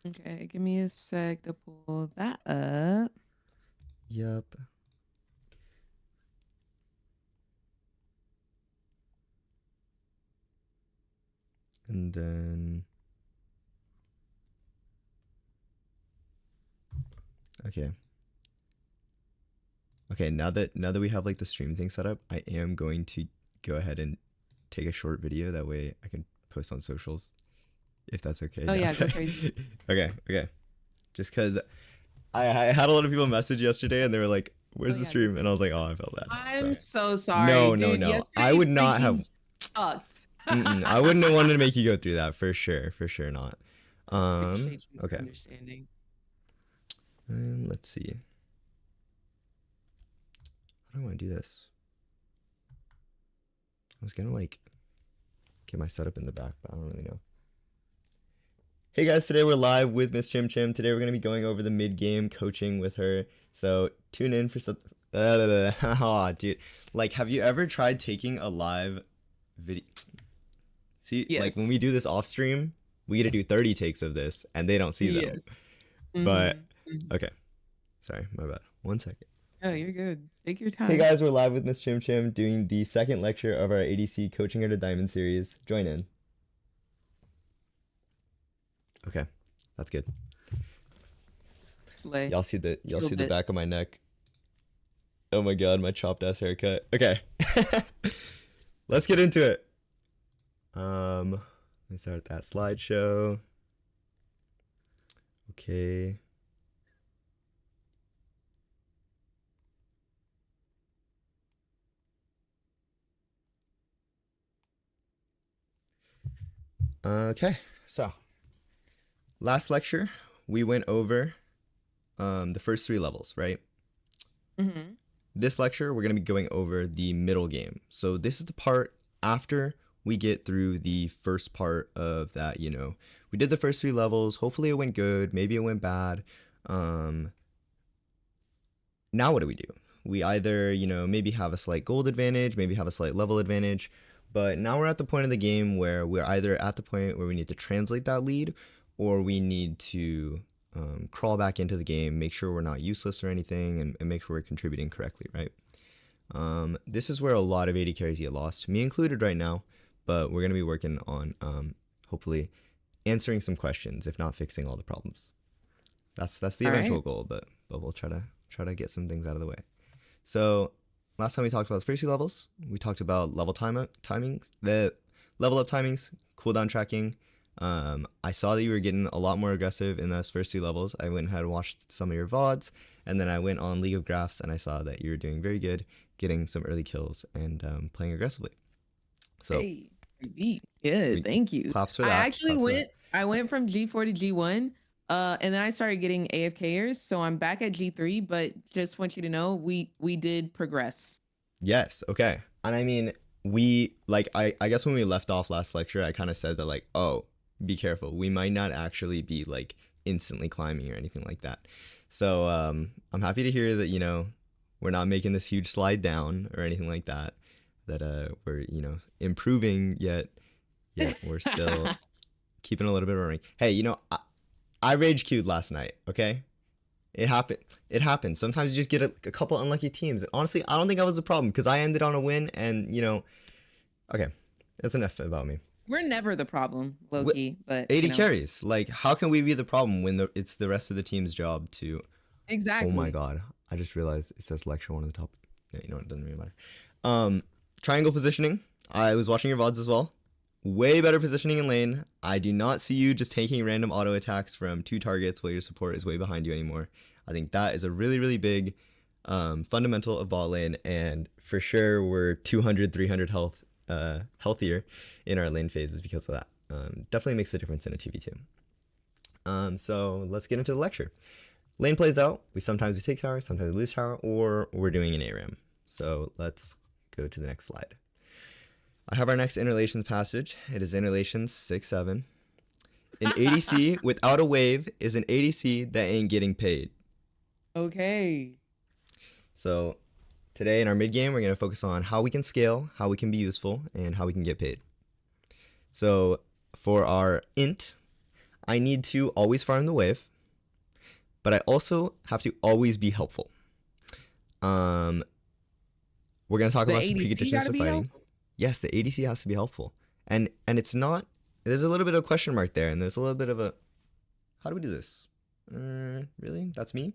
Okay, give me a sec to pull that up. Yep. And then okay. Okay, now that we have like the stream thing set up, I am going to go ahead and take a short video. That way I can post on socials, if that's okay. Oh Now yeah, go that crazy. okay. Just because I had a lot of people message yesterday and they were like, Oh "Where's the yeah, go stream?" And I crazy. was like, "Oh, I felt bad. I'm Sorry." so sorry, No, no, dude. no. I Yesterday would not freaking have. sucked. I wouldn't have wanted to make you go through that for sure. For sure not. Appreciate you for Okay. understanding. Let's see. How do I want to do this? I was gonna like get my setup in the back, but I don't really know. Hey guys, today we're live with MrsChimChim. Today we're gonna be going over the mid-game coaching with her. So tune in for some. Oh, dude, like, have you ever tried taking a live video? See, like when Yes. we do this off stream, we get to do 30 takes of this, and they don't see them. Yes. But Mm-hmm. okay, sorry, my bad. 1 second. Oh, you're good. Take your Hey time. guys, we're live with MrsChimChim doing the second lecture of our ADC Coaching Her to Diamond series. Join in. Okay, that's good. Slay. Y'all see Killed the it. back of my neck. Oh my god, my chopped ass haircut. Okay. Let's get into it. Let's start that slideshow. Okay. Okay. So, last lecture, we went over the first 3 levels, right? Mm-hmm. This lecture, we're going to be going over the middle game. So, this is the part after we get through the first part of that, we did the first 3 levels. Hopefully it went good, maybe it went bad. Now what do? We either, maybe have a slight gold advantage, maybe have a slight level advantage, but now we're at the point of the game where we're either at the point where we need to translate that lead, or we need to crawl back into the game, make sure we're not useless or anything, and make sure we're contributing correctly, right? This is where a lot of AD carries get lost, me included right now, but we're going to be working on hopefully answering some questions, if not fixing all the problems. That's the All eventual right. goal, but we'll try to get some things out of the way. So last time we talked about the first 2 levels, we talked about timings, the level up timings, cooldown tracking. I saw that you were getting a lot more aggressive in those first 2 levels. I went and had watched some of your VODs, and then I went on League of Graphs and I saw that you were doing very good, getting some early kills and playing aggressively. So Hey, beat. Good. we Thank you. claps for I that. actually Claps for that. went. I went from G4 to G1, and then I started getting AFKers. So I'm back at G3. But just want you to know, we did progress. Yes. Okay. And I mean, we like I guess when we left off last lecture, I kind of said that like, oh, be careful. We might not actually be like instantly climbing or anything like that. So I'm happy to hear that we're not making this huge slide down or anything like that. That we're improving yet we're still keeping a little bit of a ring. Hey, I rage queued last night. Okay, it happened. It happens. Sometimes you just get a couple unlucky teams. And honestly, I don't think I was the problem because I ended on a win. And okay, that's enough about me. We're never the problem, With Loki. But 80 carries, like how can we be the problem when it's the rest of the team's job to? Oh my exactly. god! I just realized it says lecture 1 at the top. Yeah, it doesn't really matter. Triangle positioning. I was watching your VODs as well. Way better positioning in lane. I do not see you just taking random auto attacks from 2 targets while your support is way behind you anymore. I think that is a really, really big fundamental of bot lane, and for sure we're 200, 300 healthier in our lane phases because of that. Definitely makes a difference in a 2v2. So let's get into the lecture. Lane plays out. We take tower, sometimes we lose tower, or we're doing an ARAM. So let's go to the next slide. I have our next interrelations passage. It is interrelations 6-7. An ADC without a wave is an ADC that ain't getting paid. Okay. So today in our mid game, we're going to focus on how we can scale, how we can be useful, and how we can get paid. So for our int, I need to always farm the wave, but I also have to always be helpful. Um, we're gonna talk The about some ADC got preconditions to to be fighting. helpful. Yes, the ADC has to be helpful, and it's not. There's a little bit of a question mark there, and there's a little bit of a, how do we do this? Really? That's me.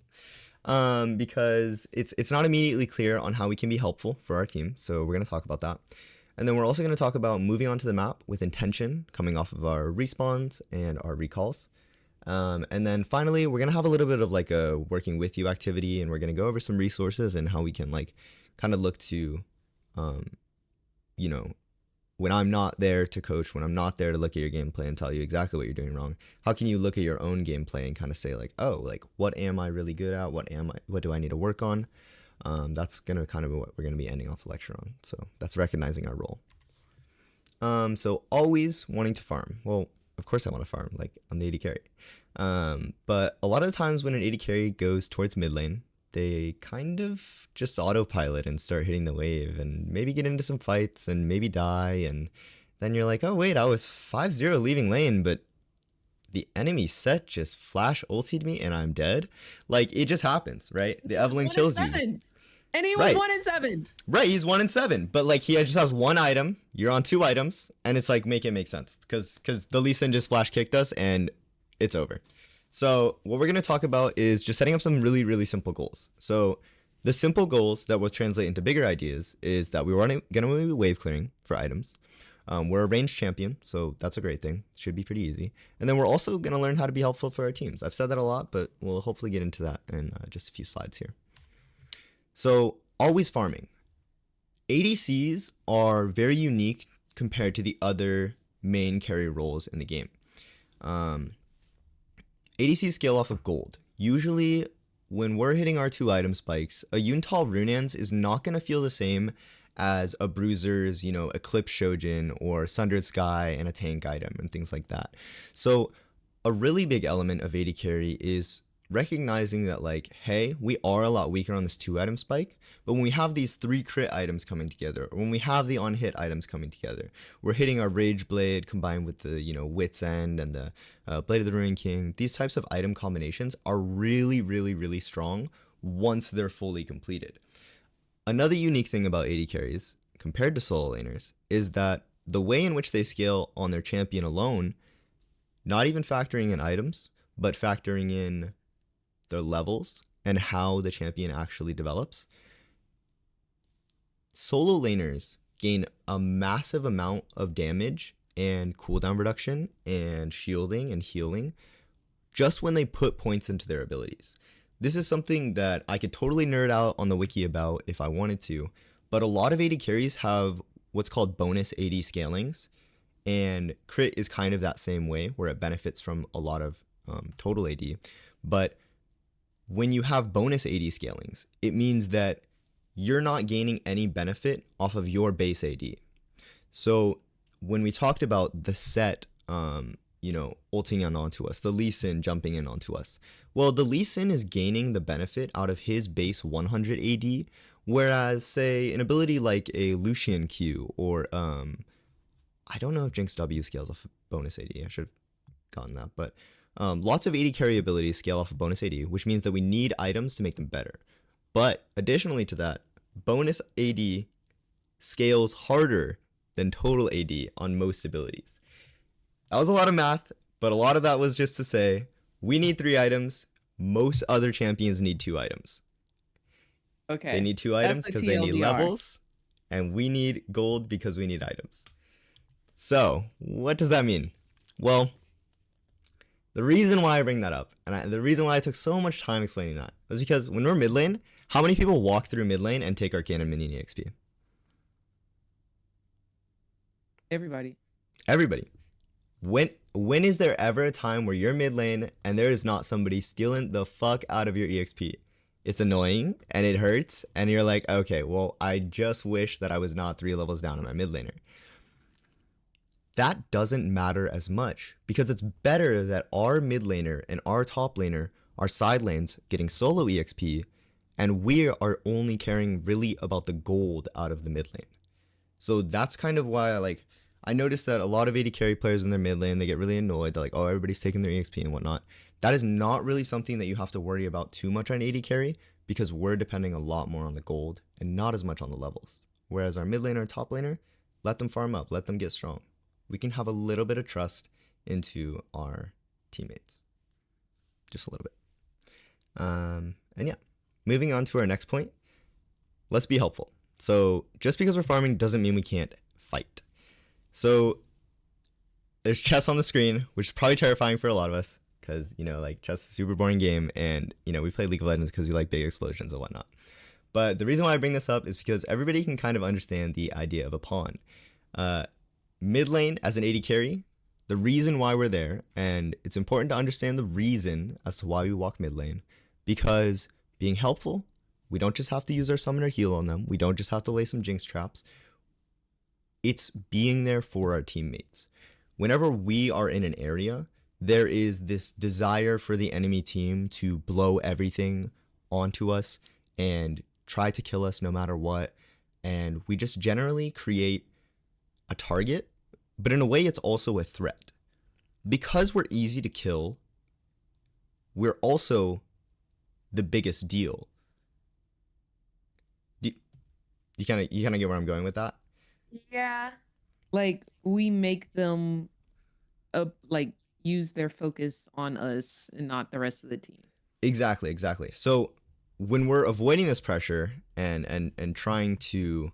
Because it's not immediately clear on how we can be helpful for our team. So we're gonna talk about that, and then we're also gonna talk about moving onto the map with intention, coming off of our respawns and our recalls. And then finally, we're gonna have a little bit of like a working with you activity, and we're gonna go over some resources and how we can like kind of look to, um, you know, when I'm not there to coach, when I'm not there to look at your gameplay and tell you exactly what you're doing wrong, how can you look at your own gameplay and kind of say like, oh, like what am I really good at? What do I need to work on? That's gonna kind of be what we're gonna be ending off the lecture on. So that's recognizing our role. So always wanting to farm. Well, of course I want to farm. Like I'm the AD carry. But a lot of the times when an AD carry goes towards mid lane, they kind of just autopilot and start hitting the wave and maybe get into some fights and maybe die. And then you're like, oh, wait, I was 5-0 leaving lane, but the enemy set just flash ultied me and I'm dead. Like it just happens, right? The Evelyn kills you. And he was Right. 1-7. Right, he's 1-7, but like he just has one item. You're on 2 items, and it's like make it make sense because the Lee Sin just flash kicked us and it's over. So what we're gonna talk about is just setting up some really simple goals. So the simple goals that will translate into bigger ideas is that we're gonna be wave clearing for items. We're a ranged champion, so that's a great thing. Should be pretty easy. And then we're also gonna learn how to be helpful for our teams. I've said that a lot, but we'll hopefully get into that in just a few slides here. So always farming. ADCs are very unique compared to the other main carry roles in the game. ADCs scale off of gold. Usually, when we're hitting our 2 item spikes, a Yuntal Runans is not going to feel the same as a Bruiser's, Eclipse Shojin or Sundered Sky and a tank item and things like that. So a really big element of AD carry is recognizing that like, hey, we are a lot weaker on this 2 item spike, but when we have these 3 crit items coming together, or when we have the on hit items coming together, we're hitting our Rage Blade combined with the Wit's End and the Blade of the Ruined King. These types of item combinations are really strong once they're fully completed. Another unique thing about AD carries compared to solo laners is that the way in which they scale on their champion alone, not even factoring in items, but factoring in their levels and how the champion actually develops, solo laners gain a massive amount of damage and cooldown reduction and shielding and healing just when they put points into their abilities. This is something that I could totally nerd out on the wiki about if I wanted to, but a lot of AD carries have what's called bonus AD scalings, and crit is kind of that same way where it benefits from a lot of total AD. But when you have bonus AD scalings, it means that you're not gaining any benefit off of your base AD. So when we talked about the set, ulting in onto us, the Lee Sin jumping in onto us, well, the Lee Sin is gaining the benefit out of his base 100 AD, whereas, say, an ability like a Lucian Q or, I don't know if Jinx W scales off bonus AD. I should have gotten that, but lots of AD carry abilities scale off of bonus AD, which means that we need items to make them better. But additionally to that, bonus AD scales harder than total AD on most abilities. That was a lot of math, but a lot of that was just to say, we need 3 items, most other champions need 2 items. Okay. They need 2 items because they need levels, and we need gold because we need items. So, what does that mean? Well, the reason why I bring that up, and the reason why I took so much time explaining that, was because when we're mid lane, how many people walk through mid lane and take Arcane and Minion EXP? Everybody. When is there ever a time where you're mid lane and there is not somebody stealing the fuck out of your EXP? It's annoying and it hurts, and you're like, okay, well, I just wish that I was not 3 levels down on my mid laner. That doesn't matter as much because it's better that our mid laner and our top laner are side lanes getting solo EXP, and we are only caring really about the gold out of the mid lane. So that's kind of why I noticed that a lot of AD carry players in their mid lane, they get really annoyed. They're like, oh, everybody's taking their EXP and whatnot. That is not really something that you have to worry about too much on AD carry, because we're depending a lot more on the gold and not as much on the levels. Whereas our mid laner and top laner, let them farm up, let them get strong. We can have a little bit of trust into our teammates. Just a little bit. And yeah, moving on to our next point. Let's be helpful. So just because we're farming doesn't mean we can't fight. So there's chess on the screen, which is probably terrifying for a lot of us, because, you know, like, chess is a super boring game, and, you know, we play League of Legends because we like big explosions and whatnot. But the reason why I bring this up is because everybody can kind of understand the idea of a pawn. Mid lane as an AD carry, the reason why we're there, and it's important to understand the reason as to why we walk mid lane, because being helpful, we don't just have to use our summoner heal on them. We don't just have to lay some jinx traps. It's being there for our teammates. Whenever we are in an area, there is this desire for the enemy team to blow everything onto us and try to kill us no matter what. And we just generally create a target, but in a way it's also a threat. Because we're easy to kill, we're also the biggest deal. You kind of get where I'm going with that? Yeah. Like, we make them like use their focus on us and not the rest of the team. Exactly. So when we're avoiding this pressure and trying to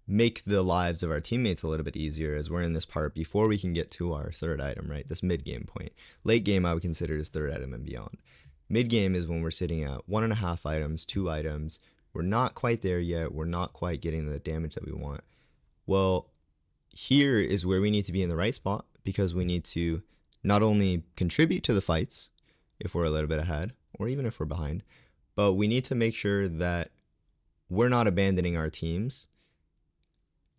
make the lives of our teammates a little bit easier, as we're in this part before we can get to our third item, right? This mid game point. Late game I would consider as third item and beyond. Mid game is when we're sitting at 1.5 items, 2 items. We're not quite there yet. We're not quite getting the damage that we want. Well, here is where we need to be in the right spot, because we need to not only contribute to the fights if we're a little bit ahead, or even if we're behind, but we need to make sure that we're not abandoning our teams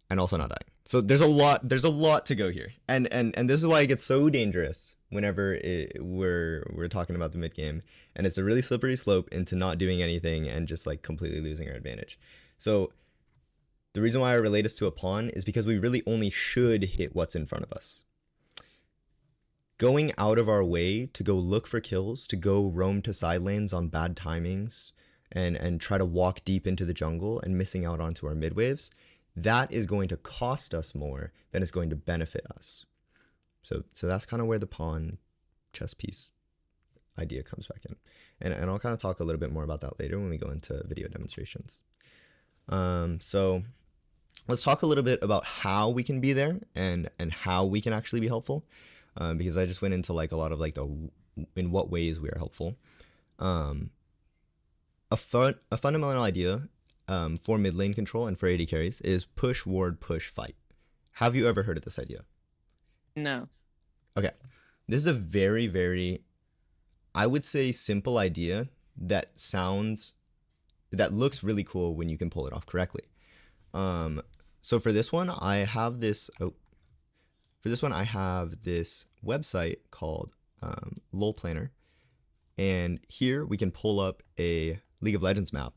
and also not dying. So there's a lot to go here. And this is why it gets so dangerous whenever we're talking about the mid game, and it's a really slippery slope into not doing anything and just like completely losing our advantage. So the reason why I relate us to a pawn is because we really only should hit what's in front of us. Going out of our way to go look for kills, to go roam to side lanes on bad timings, and try to walk deep into the jungle and missing out onto our mid waves, that is going to cost us more than it's going to benefit us. So that's kind of where the pawn chess piece idea comes back in. And I'll kind of talk a little bit more about that later when we go into video demonstrations. So let's talk a little bit about how we can be there and how we can actually be helpful. Because I just went into like a lot of like in what ways we are helpful. A fundamental idea for mid lane control and for AD carries is push, ward, push, fight. Have you ever heard of this idea? No. Okay. This is a very, very, I would say, simple idea that looks really cool when you can pull it off correctly. So for this one, I have this website called LOL Planner, and here we can pull up a League of Legends map,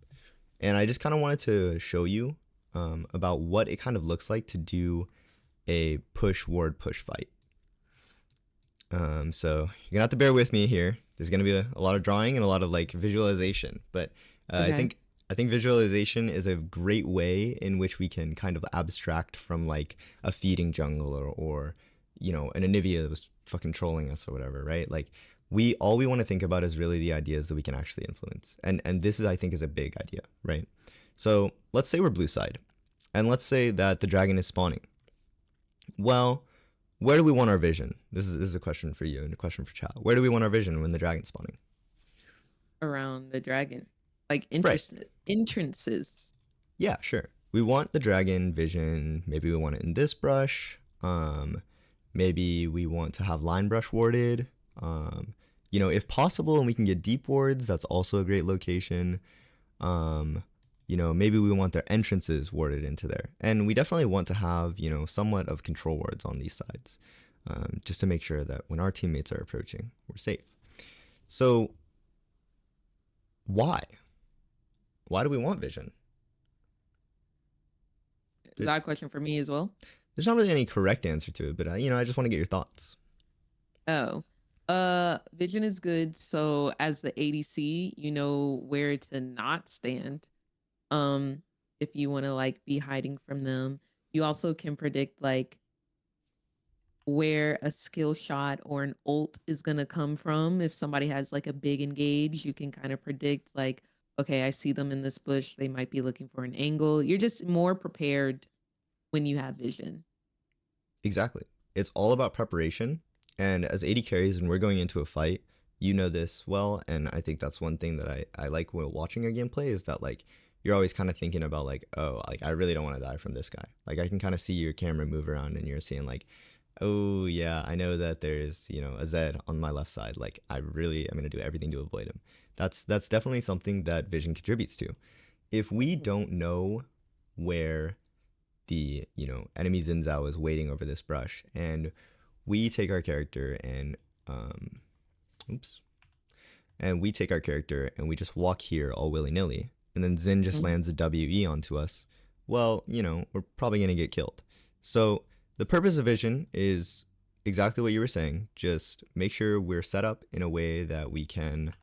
and I just kind of wanted to show you about what it kind of looks like to do a push ward push fight. So you're gonna have to bear with me here. There's gonna be a lot of drawing and a lot of like visualization, but Okay. I think visualization is a great way in which we can kind of abstract from like a feeding jungle or you know, an Anivia that was fucking trolling us or whatever, right? Like all we want to think about is really the ideas that we can actually influence. And this is, I think, is a big idea, right? So let's say we're blue side, and let's say that the dragon is spawning. Well, where do we want our vision? This is a question for you and a question for chat. Where do we want our vision when the dragon's spawning? Around the dragon. Like Right. entrances. Yeah, sure. We want the dragon vision. Maybe we want it in this brush. Maybe we want to have line brush warded. You know, if possible, and we can get deep wards, that's also a great location. You know, maybe we want their entrances warded into there. And we definitely want to have, you know, somewhat of control wards on these sides, just to make sure that when our teammates are approaching, we're safe. So why? Why do we want vision? Is that a question for me as well? There's not really any correct answer to it, but I just want to get your thoughts. Oh. Vision is good. So as the ADC, you know where to not stand. Um, if you want to like be hiding from them. You also can predict like where a skill shot or an ult is going to come from. If somebody has like a big engage, you can kind of predict like, okay, I see them in this bush. They might be looking for an angle. You're just more prepared when you have vision. Exactly. It's all about preparation. And as AD carries, when we're going into a fight, you know this well. And I think that's one thing that I like while watching your gameplay is that like you're always kind of thinking about like, oh, like I really don't want to die from this guy. Like I can kind of see your camera move around and you're seeing like, oh yeah, I know that there's, a Zed on my left side. Like I'm gonna do everything to avoid him. That's definitely something that vision contributes to. If we don't know where the enemy Xin Zhao is waiting over this brush, and we take our character and oops, and we take our character and we just walk here all willy nilly, and then Xin just Mhm. lands a WE onto us. Well, we're probably gonna get killed. So the purpose of vision is exactly what you were saying. Just make sure we're set up in a way that we can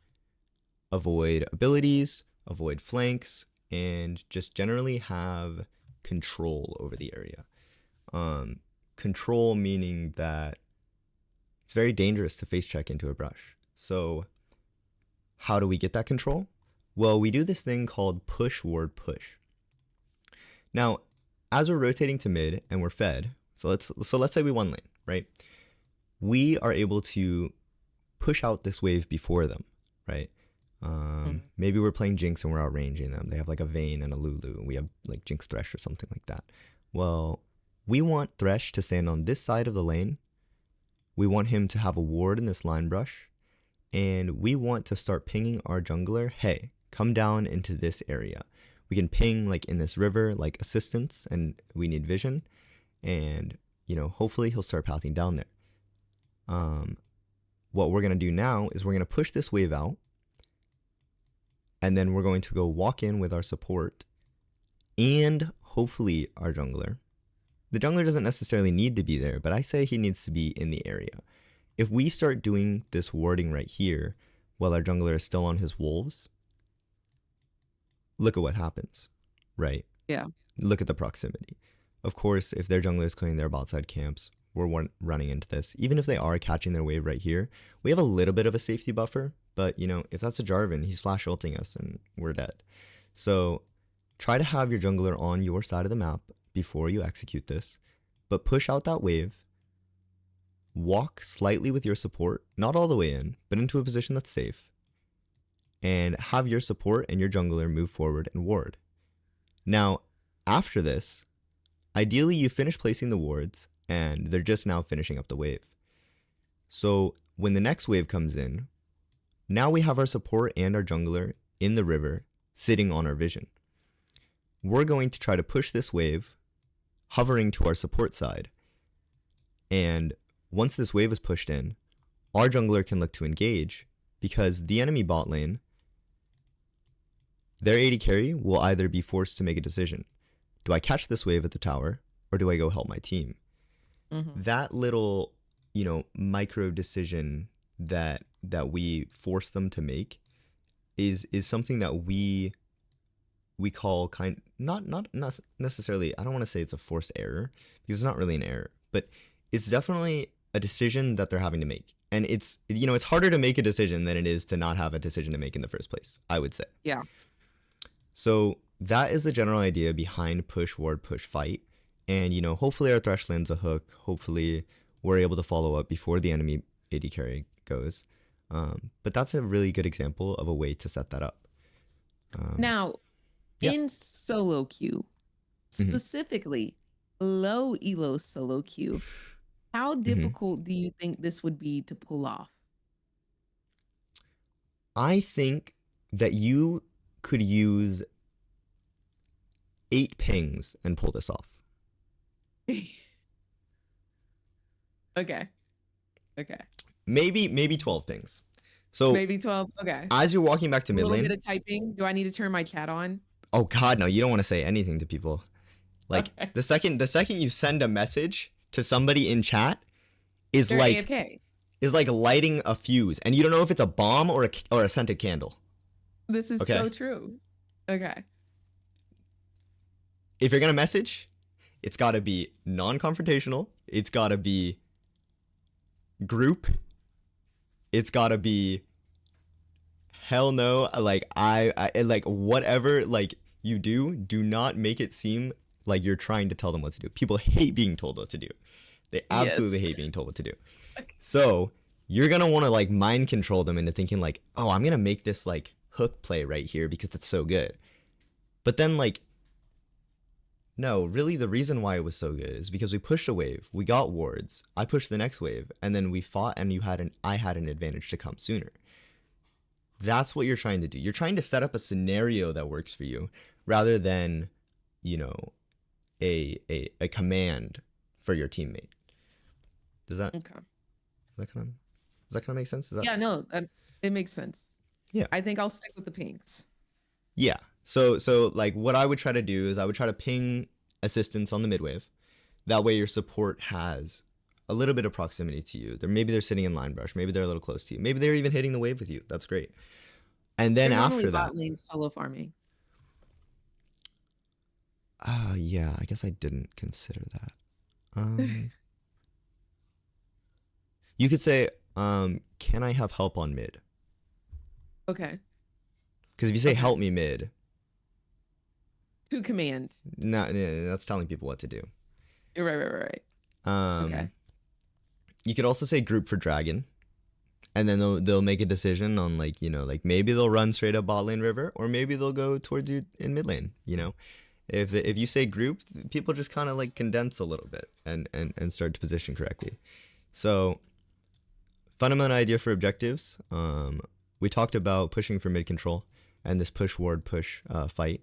avoid abilities, avoid flanks, and just generally have control over the area. Control meaning that it's very dangerous to face check into a brush. So how do we get that control? Well, we do this thing called push ward push. Now, as we're rotating to mid and we're fed, so let's say we won lane, right? We are able to push out this wave before them, right? Mhm. Maybe we're playing Jinx and we're outranging them. They have like a Vayne and a Lulu, and we have like Jinx Thresh or something like that. Well, we want Thresh to stand on this side of the lane. We want him to have a ward in this line brush. And we want to start pinging our jungler, hey, come down into this area. We can ping like in this river, like assistance, and we need vision. And, hopefully he'll start pathing down there. What we're going to do now is we're going to push this wave out. And then we're going to go walk in with our support and hopefully our jungler. The jungler doesn't necessarily need to be there, but I say he needs to be in the area. If we start doing this warding right here while our jungler is still on his wolves, look at what happens, right? Yeah. Look at the proximity. Of course, if their jungler is clearing their bot side camps, we're running into this. Even if they are catching their wave right here, we have a little bit of a safety buffer, but if that's a Jarvan, he's flash ulting us and we're dead. So try to have your jungler on your side of the map before you execute this, but push out that wave. Walk slightly with your support, not all the way in, but into a position that's safe, and have your support and your jungler move forward and ward. Now, after this, ideally you finish placing the wards, and they're just now finishing up the wave. So when the next wave comes in, now we have our support and our jungler in the river, sitting on our vision. We're going to try to push this wave, hovering to our support side, and once this wave is pushed in, our jungler can look to engage because the enemy bot lane, their AD carry will either be forced to make a decision. Do I catch this wave at the tower or do I go help my team? Mhm. That little, micro decision that we force them to make is something that we call not necessarily, I don't want to say it's a forced error because it's not really an error, but it's definitely a decision that they're having to make. And it's harder to make a decision than it is to not have a decision to make in the first place, I would say. Yeah. So that is the general idea behind push ward push fight. And hopefully our Thresh lands a hook. Hopefully we're able to follow up before the enemy AD carry goes. But that's a really good example of a way to set that up. Now, Yeah. in solo queue, Mhm. specifically low elo solo queue, how Mhm. difficult do you think this would be to pull off? I think that you could use 8 pings and pull this off. Okay. Okay. Maybe 12 pings. So Maybe 12. Okay. as you're walking back to A mid little bit lane, of typing. Do I need to turn my chat on? oh god, no, you don't want to say anything to people. Like Okay. the second you send a message to somebody in chat is They're like AFK. lighting a fuse, and you don't know if it's a bomb or a scented candle. This is Okay, so true. Okay. if you're gonna message, it's got to be non-confrontational. It's got to be group. It's got to be hell no. Like I like whatever like you do not make it seem like you're trying to tell them what to do. People hate being told what to do. They absolutely Yes. hate being told what to do. Okay. So you're gonna want to like mind control them into thinking like, oh, I'm gonna make this like hook play right here because it's so good. But then like, no, really the reason why it was so good is because we pushed a wave, we got wards, I pushed the next wave, and then we fought and I had an advantage to come sooner. That's what you're trying to do. You're trying to set up a scenario that works for you rather than, you know, a command for your teammate. Does that Okay. does that kind of make sense? Is that Yeah, no, it makes sense. yeah. I think I'll stick with the pinks. Yeah. So like what I would try to do is I would try to ping assistance on the mid wave. That way your support has a little bit of proximity to you. Maybe they're sitting in line brush, maybe they're a little close to you. Maybe they're even hitting the wave with you. That's great. And then They're normally after that, bot lane solo farming. yeah, I guess I didn't consider that. Um you could say can I have help on mid? Okay. Cuz if you say Okay. help me mid, To command. that's telling people what to do. You're right. Okay. You could also say group for dragon, and then they'll make a decision on like like maybe they'll run straight up bot lane river, or maybe they'll go towards you in mid lane. If you say group, people just kind of like condense a little bit and start to position correctly. So fundamental idea for objectives. We talked about pushing for mid control and this push ward push fight.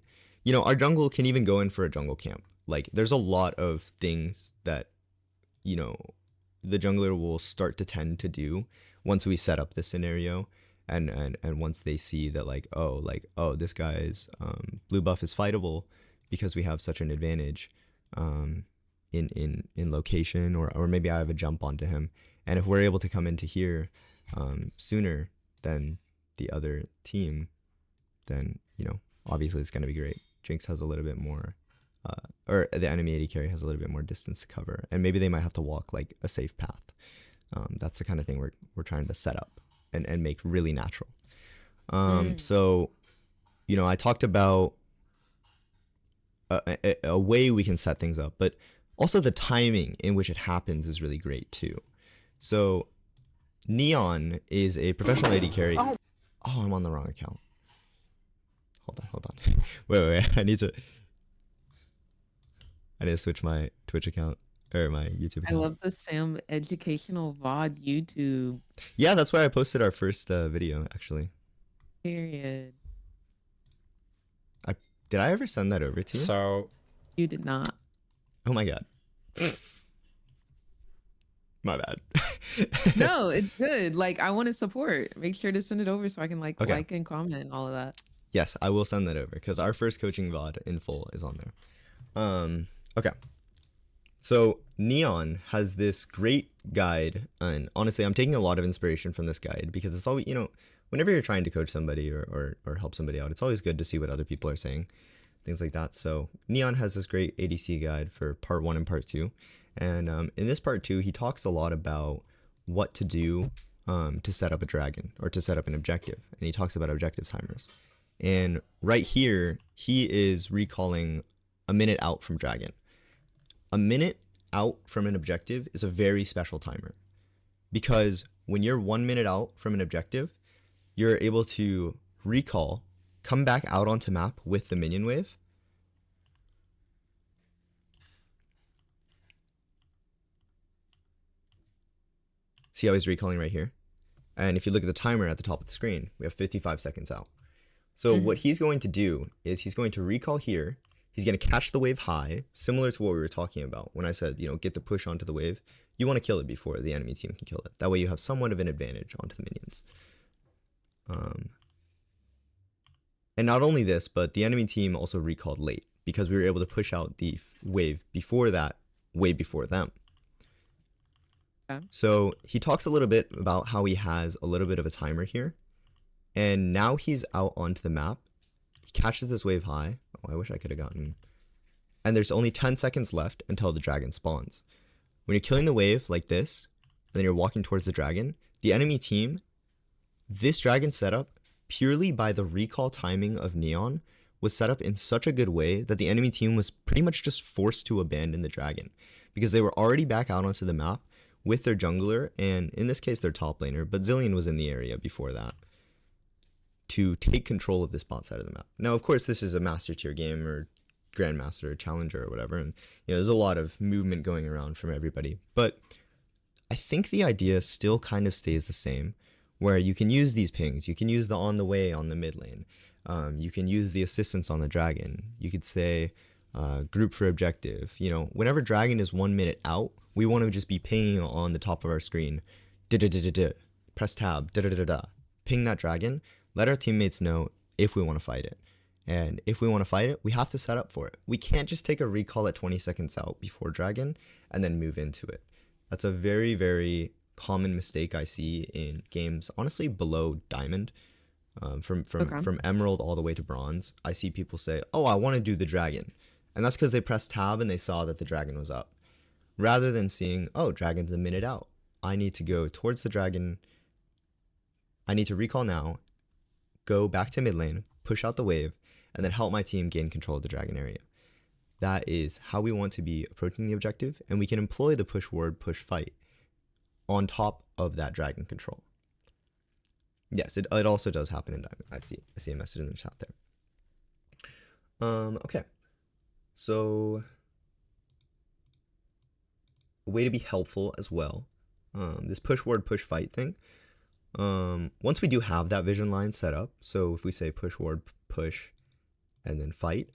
Our jungle can even go in for a jungle camp. Like there's a lot of things that the jungler will start to tend to do once we set up this scenario, and once they see that oh this guy's blue buff is fightable because we have such an advantage in location, or maybe I have a jump onto him, and if we're able to come into here sooner than the other team, then obviously it's going to be great. Jinx has a little bit more or the enemy AD carry has a little bit more distance to cover, and maybe they might have to walk like a safe path. That's the kind of thing we're trying to set up and make really natural. So I talked about a way we can set things up, but also the timing in which it happens is really great too. So Neon is a professional AD carry. Oh, I'm on the wrong account. Hold on. Wait. I need to switch my Twitch account or my YouTube account. I love the Sam educational VOD YouTube. Yeah, that's where I posted our first video, actually. Period. Did I ever send that over to you? So You did not. Oh my god. My bad. No, it's good. Like I want to support. Make sure to send it over so I can Okay. like and comment and all of that. Yes, I will send that over because our first coaching VOD in full is on there. Okay. So Neon has this great guide, and honestly, I'm taking a lot of inspiration from this guide because it's always, whenever you're trying to coach somebody or help somebody out, it's always good to see what other people are saying, things like that. So Neon has this great ADC guide for part 1 and part 2. And in this part 2, he talks a lot about what to do to set up a dragon or to set up an objective. And he talks about objective timers. And right here, he is recalling a minute out from dragon. A minute out from an objective is a very special timer, because when you're 1 minute out from an objective, you're able to recall, come back out onto map with the minion wave, see how he's recalling right here? And if you look at the timer at the top of the screen, we have 55 seconds out. So what he's going to do is he's going to recall here. He's going to catch the wave high, similar to what we were talking about when I said, get the push onto the wave. You want to kill it before the enemy team can kill it. That way you have somewhat of an advantage onto the minions. And not only this, but the enemy team also recalled late. because we were able to push out the wave before that, way before them. Okay. So he talks a little bit about how he has a little bit of a timer here. And now he's out onto the map. He catches this wave high. Oh, I wish I could have gotten. And there's only 10 seconds left until the dragon spawns. When you're killing the wave like this, and then you're walking towards the dragon, the enemy team, this dragon setup, purely by the recall timing of Neon, was set up in such a good way that the enemy team was pretty much just forced to abandon the dragon. Because they were already back out onto the map with their jungler, and in this case their top laner, but Zillion was in the area before that, to take control of this bot side of the map. Now, of course, this is a master tier game, or grandmaster, or challenger, or whatever, and there's a lot of movement going around from everybody. But I think the idea still kind of stays the same, where you can use these pings, you can use the on the way on the mid lane, you can use the assistance on the dragon. You could say group for objective. Whenever dragon is 1 minute out, we want to just be pinging on the top of our screen, press tab, ping that dragon. Let our teammates know if we want to fight it. And if we want to fight it, we have to set up for it. We can't just take a recall at 20 seconds out before dragon and then move into it. That's a very, very common mistake I see in games, honestly, below diamond. From emerald all the way to bronze, I see people say, oh, I want to do the dragon. And that's because they pressed tab and they saw that the dragon was up. Rather than seeing, oh, dragon's a minute out. I need to go towards the dragon. I need to recall now, go back to mid lane, push out the wave, and then help my team gain control of the dragon area. That is how we want to be approaching the objective, and we can employ the push ward, push fight on top of that dragon control. Yes, it also does happen in diamond. I see a message in the chat there. Okay. So a way to be helpful as well, this push ward, push fight thing. Once we do have that vision line set up, so if we say push ward, push, and then fight,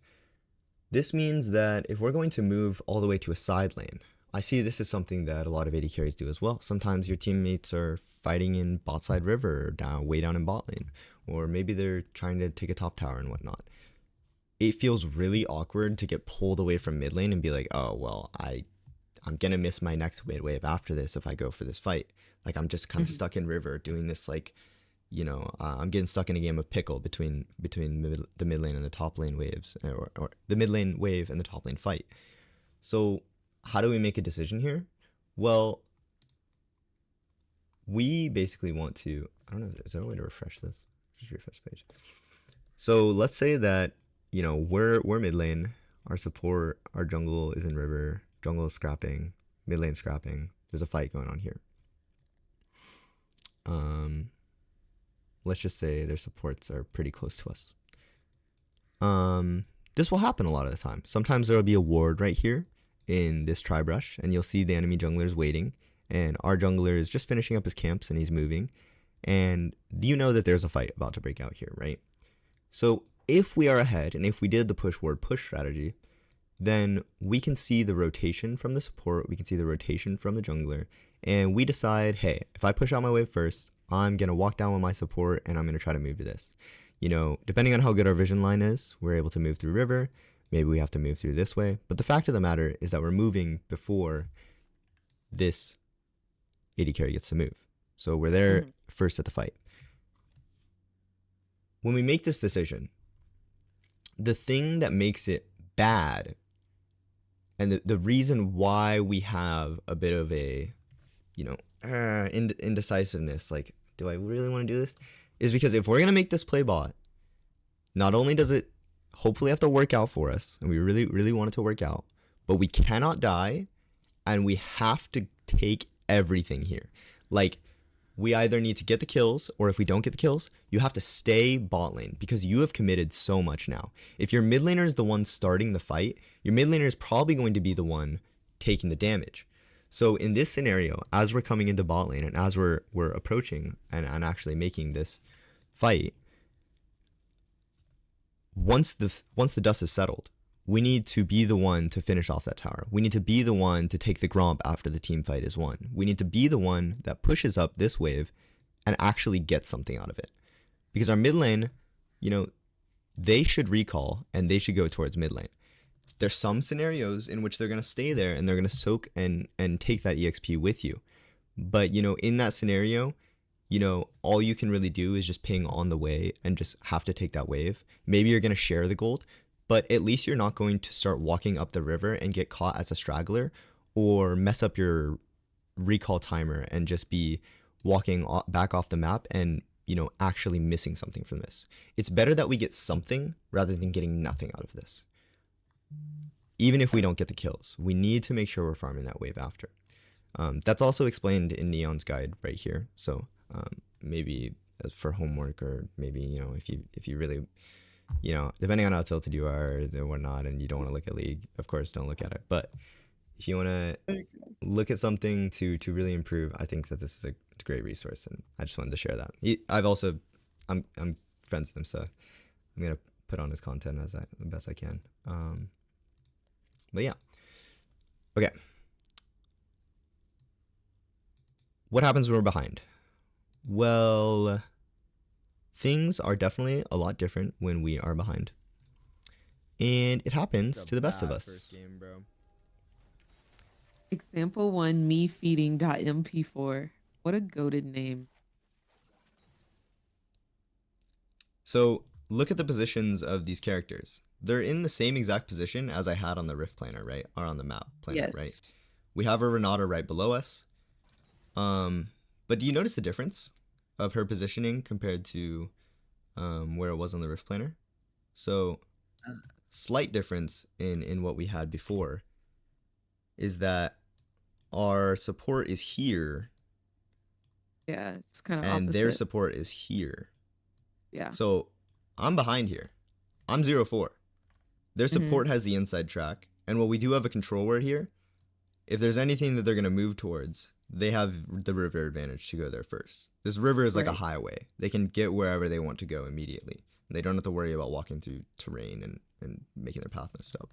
this means that if we're going to move all the way to a side lane, I see this is something that a lot of AD carries do as well. Sometimes your teammates are fighting in bot side river, or way down in bot lane, or maybe they're trying to take a top tower and whatnot. It feels really awkward to get pulled away from mid lane and be like, oh, well, I'm gonna miss my next mid wave after this if I go for this fight. Like, I'm just kind of stuck in river doing this, like, I'm getting stuck in a game of pickle between the mid lane and the top lane waves, or the mid lane wave and the top lane fight. So how do we make a decision here? Well, we basically want to, I don't know, is there a way to refresh this? Just refresh the page. So let's say that, we're mid lane, our support, our jungle is in river, jungle is scrapping, mid lane scrapping, there's a fight going on here. Let's just say their supports are pretty close to us. This will happen a lot of the time. Sometimes there will be a ward right here in this tri-brush, and you'll see the enemy jungler's waiting, and our jungler is just finishing up his camps and he's moving, and you know that there's a fight about to break out here, right? So if we are ahead, and if we did the push ward push strategy, then we can see the rotation from the support, we can see the rotation from the jungler, and we decide, hey, if I push out my wave first, I'm going to walk down with my support, and I'm going to try to move to this. Depending on how good our vision line is, we're able to move through river, maybe we have to move through this way, but the fact of the matter is that we're moving before this AD carry gets to move. So we're there first at the fight. When we make this decision, the thing that makes it bad, and the reason why we have a bit of a, indecisiveness, like, do I really want to do this? Is because if we're going to make this play bot, not only does it hopefully have to work out for us, and we really, really want it to work out, but we cannot die, and we have to take everything here. Like, we either need to get the kills, or if we don't get the kills, you have to stay bot lane, because you have committed so much now. If your mid laner is the one starting the fight, your mid laner is probably going to be the one taking the damage. So in this scenario, as we're coming into bot lane, and as we're approaching and actually making this fight, once the dust is settled, we need to be the one to finish off that tower. We need to be the one to take the Gromp after the team fight is won. We need to be the one that pushes up this wave and actually gets something out of it. Because our mid lane, they should recall and they should go towards mid lane. There's some scenarios in which they're going to stay there and they're going to soak and take that EXP with you. But, in that scenario, all you can really do is just ping on the way and just have to take that wave. Maybe you're going to share the gold, but at least you're not going to start walking up the river and get caught as a straggler or mess up your recall timer and just be walking back off the map and, actually missing something from this. It's better that we get something rather than getting nothing out of this. Even if we don't get the kills, we need to make sure we're farming that wave after. That's also explained in Neon's guide right here. So maybe for homework, or maybe, if you really, depending on how tilted you are or whatnot, and you don't want to look at League, of course, don't look at it. But if you want to look at something to really improve, I think that this is a great resource, and I just wanted to share that. I'm friends with him, so I'm gonna put on his content the best I can. But yeah, okay. What happens when we're behind? Well, things are definitely a lot different when we are behind, and it happens to the best of us. First game, bro. Example one, me feeding .mp4. What a goated name. So look at the positions of these characters. They're in the same exact position as I had on the Rift Planner, right? Or on the map planner, Yes. right? We have a Renata right below us. But do you notice the difference of her positioning compared to where it was on the Rift Planner? So slight difference in what we had before is that our support is here Yeah, it's kind of and opposite. their support is here. Yeah. So I'm behind here. I'm 0-4. Their support has the inside track. And while we do have a control word here, if there's anything that they're going to move towards, they have the river advantage to go there first. This river is like a highway. They can get wherever they want to go immediately. They don't have to worry about walking through terrain and making their path messed up.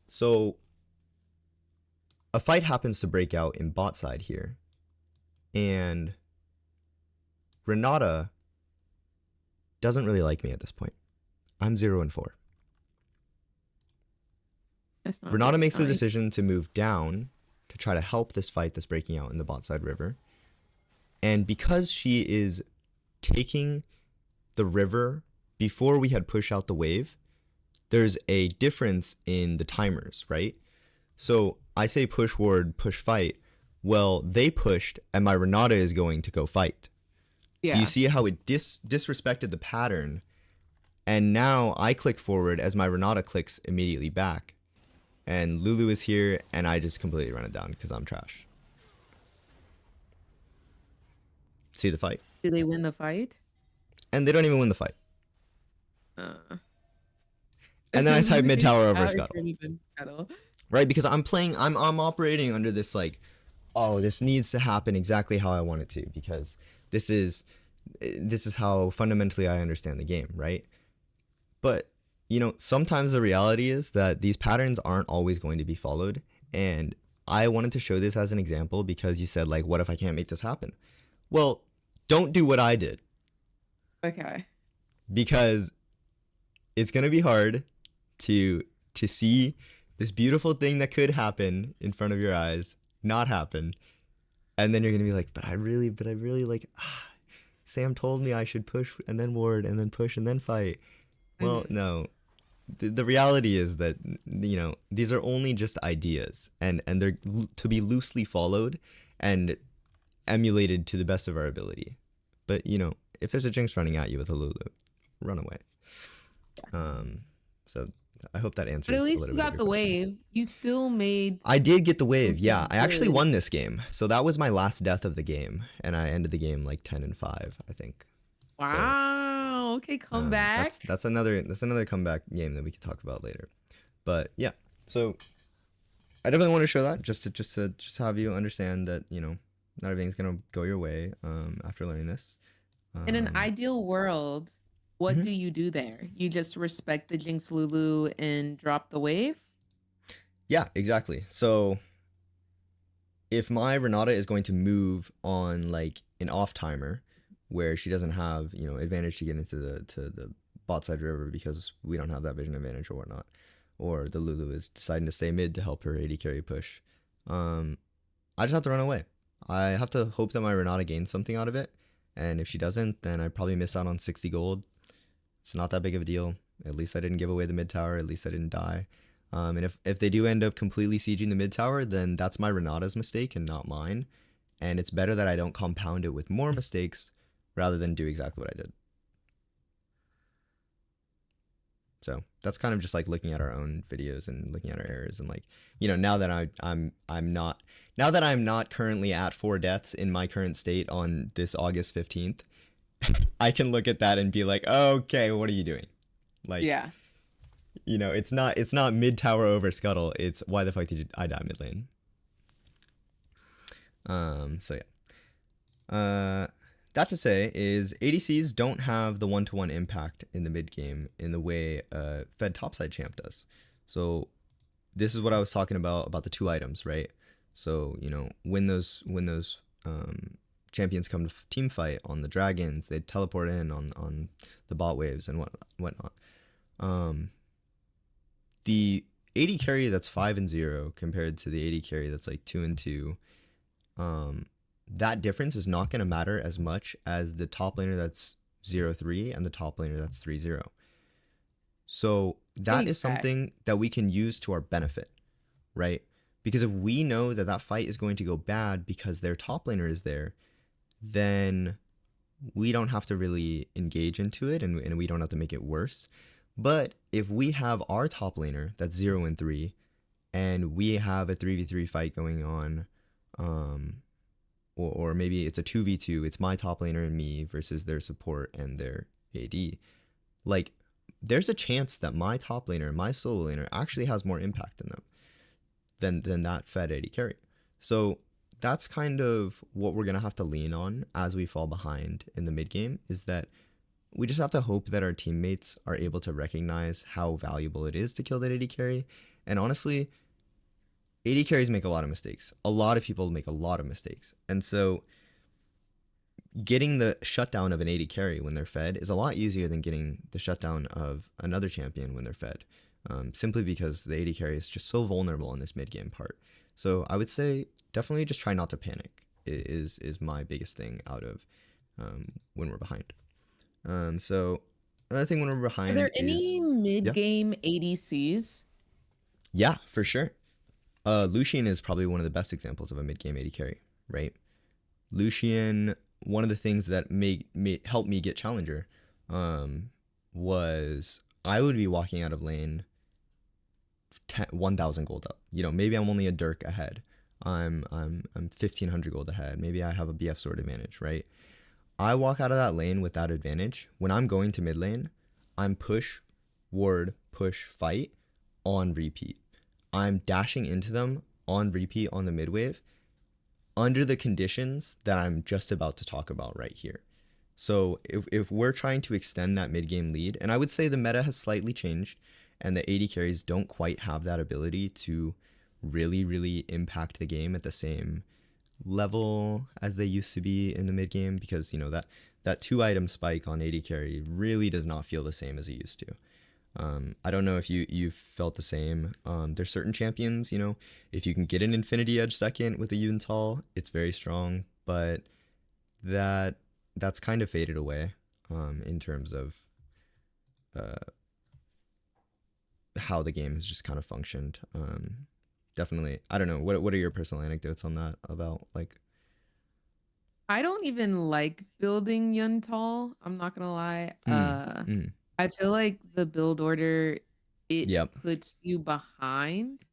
So a fight happens to break out in bot side here. And Renata doesn't really like me at this point. I'm 0-4. Renata makes the decision to move down to try to help this fight that's breaking out in the bot side river. And because she is taking the river before we had pushed out the wave, there's a difference in the timers, right? So I say push ward, push fight. Well, they pushed and my Renata is going to go fight. Yeah. Do you see how it disrespected the pattern? And now I click forward as my Renata clicks immediately back. And Lulu is here, and I just completely run it down because I'm trash. See the fight? Do they win the fight? And they don't even win the fight. And then I type mid tower over scuttle. Right, because I'm operating under this like, oh, this needs to happen exactly how I want it to, because this is how fundamentally I understand the game, right? But sometimes the reality is that these patterns aren't always going to be followed. And I wanted to show this as an example because you said, like, what if I can't make this happen? Well, don't do what I did. Okay. Because it's going to be hard to see this beautiful thing that could happen in front of your eyes not happen. And then you're going to be like, but I really like, Sam told me I should push and then ward and then push and then fight. Well, no. The reality is that, these are only just ideas, and they're to be loosely followed and emulated to the best of our ability. But, if there's a Jinx running at you with a Lulu, run away. So I hope that answers. But at least you got the wave. You still made. I did get the wave. Yeah, I actually won this game. So that was my last death of the game, and I ended the game like 10-5, I think. Wow. Okay, come back. That's another comeback game that we could talk about later. But yeah, so I definitely want to show that just to have you understand that not everything's gonna go your way after learning this. In an ideal world, what do you do there? You just respect the Jinx Lulu and drop the wave? Yeah, exactly. So if my Renata is going to move on like an off timer, where she doesn't have advantage to get into the bot side river because we don't have that vision advantage or whatnot, or the Lulu is deciding to stay mid to help her AD carry push. Um, I just have to run away. I have to hope that my Renata gains something out of it, and if she doesn't, then I probably miss out on 60 gold. It's not that big of a deal. At least I didn't give away the mid tower. At least I didn't die. And if they do end up completely sieging the mid tower, then that's my Renata's mistake and not mine. And it's better that I don't compound it with more mistakes rather than do exactly what I did. So that's kind of just like looking at our own videos and looking at our errors and like, now that I'm not currently at 4 deaths in my current state on this August 15th, I can look at that and be like, okay, what are you doing? Like, Yeah. it's not mid tower over scuttle. It's why the fuck did I die mid lane? So yeah. That to say is ADCs don't have the one-to-one impact in the mid game in the way Fed topside champ does. So this is what I was talking about the 2 items, right? So when those champions come to team fight on the dragons, they teleport in on the bot waves and whatnot. The AD carry that's 5-0 compared to the AD carry that's like 2-2. That difference is not going to matter as much as the top laner that's 0-3 and the top laner that's 3-0. So that Big is fact. something that we can use to our benefit, right? Because if we know that that fight is going to go bad because their top laner is there, then we don't have to really engage into it and we don't have to make it worse. But if we have our top laner that's 0-3 and we have a 3v3 fight going on, or maybe it's a 2v2, it's my top laner and me versus their support and their AD, like there's a chance that my top laner, my solo laner actually has more impact than them than that Fed AD carry. So that's kind of what we're gonna have to lean on as we fall behind in the mid game, is that we just have to hope that our teammates are able to recognize how valuable it is to kill that AD carry. And honestly, AD carries make a lot of mistakes. A lot of people make a lot of mistakes. And so getting the shutdown of an AD carry when they're fed is a lot easier than getting the shutdown of another champion when they're fed. Simply because the AD carry is just so vulnerable in this mid game part. So I would say definitely just try not to panic is my biggest thing out of when we're behind. So another thing when we're Are there behind is, any yeah, mid-game ADCs? yeah, for sure. Lucian is probably one of the best examples of a mid game AD carry, right? Lucian, one of the things that helped me get challenger, was I would be walking out of lane 1,000 gold up. Maybe I'm only a Dirk ahead. I'm 1,500 gold ahead. Maybe I have a BF sword advantage, right? I walk out of that lane with that advantage. When I'm going to mid lane, I'm push, ward, push, fight on repeat. I'm dashing into them on repeat on the mid wave under the conditions that I'm just about to talk about right here. So if we're trying to extend that mid game lead, and I would say the meta has slightly changed and the AD carries don't quite have that ability to really, really impact the game at the same level as they used to be in the mid game, because that 2 item spike on AD carry really does not feel the same as it used to. I don't know if you felt the same. There's certain champions, if you can get an Infinity Edge second with a Yuntal, it's very strong, but that's kind of faded away in terms of how the game has just kind of functioned. Definitely, I don't know. What are your personal anecdotes on that about like? I don't even like building Yuntal. I'm not gonna lie. Mm, mm, I feel like the build order, it yep. puts you behind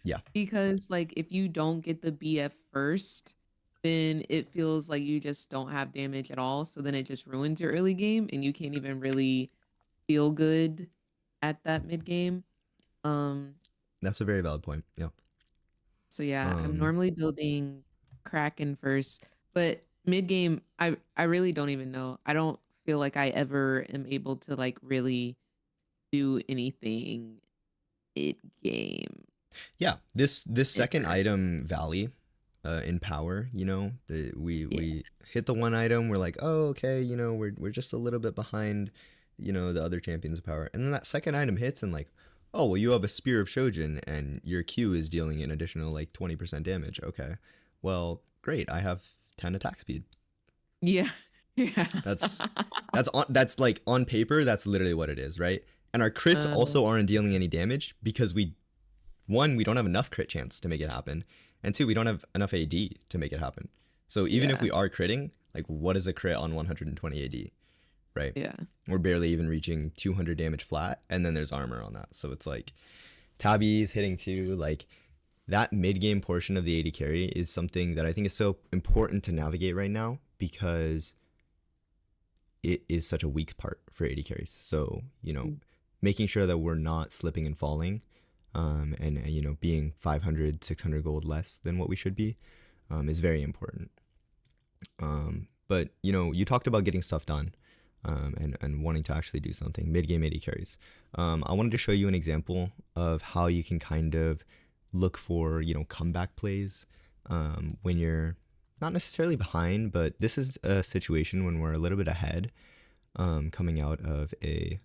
Yeah. because like if you don't get the BF first, then it feels like you just don't have damage at all. So then it just ruins your early game and you can't even really feel good at that mid game. Um, That's a very valid point. Yeah. so yeah, I'm Um, normally building Kraken first, but mid game, I really don't even know. I don't feel like I ever am able to like really do anything mid game. yeah. This second Ever. item Valley, in power, Yeah. we hit the 1 item. We're like, oh, okay, we're just a little bit behind, the other champions of power. And then that second item hits and like, oh, well, you have a Spear of Shojin and your Q is dealing an additional like 20% damage. Okay. Well, great. I have 10 attack speed. Yeah. Yeah. That's that's like on paper, that's literally what it is, right? And our crits Uh, also aren't dealing any damage because we don't have enough crit chance to make it happen. And two, we don't have enough AD to make it happen. So even if yeah. we are critting, like what is a crit on 120 AD, right? Yeah. We're barely even reaching 200 damage flat, and then there's armor on that. So it's like Tabby's hitting too. Like that mid game portion of the AD carry is something that I think is so important to navigate right now because it is such a weak part for AD carries. So, making sure that we're not slipping and falling, and being 500, 600 gold less than what we should be, is very important. But, you talked about getting stuff done, and wanting to actually do something. Mid game AD carries. I wanted to show you an example of how you can kind of look for, comeback plays, when you're not necessarily behind, but this is a situation when we're a little bit ahead, coming out of a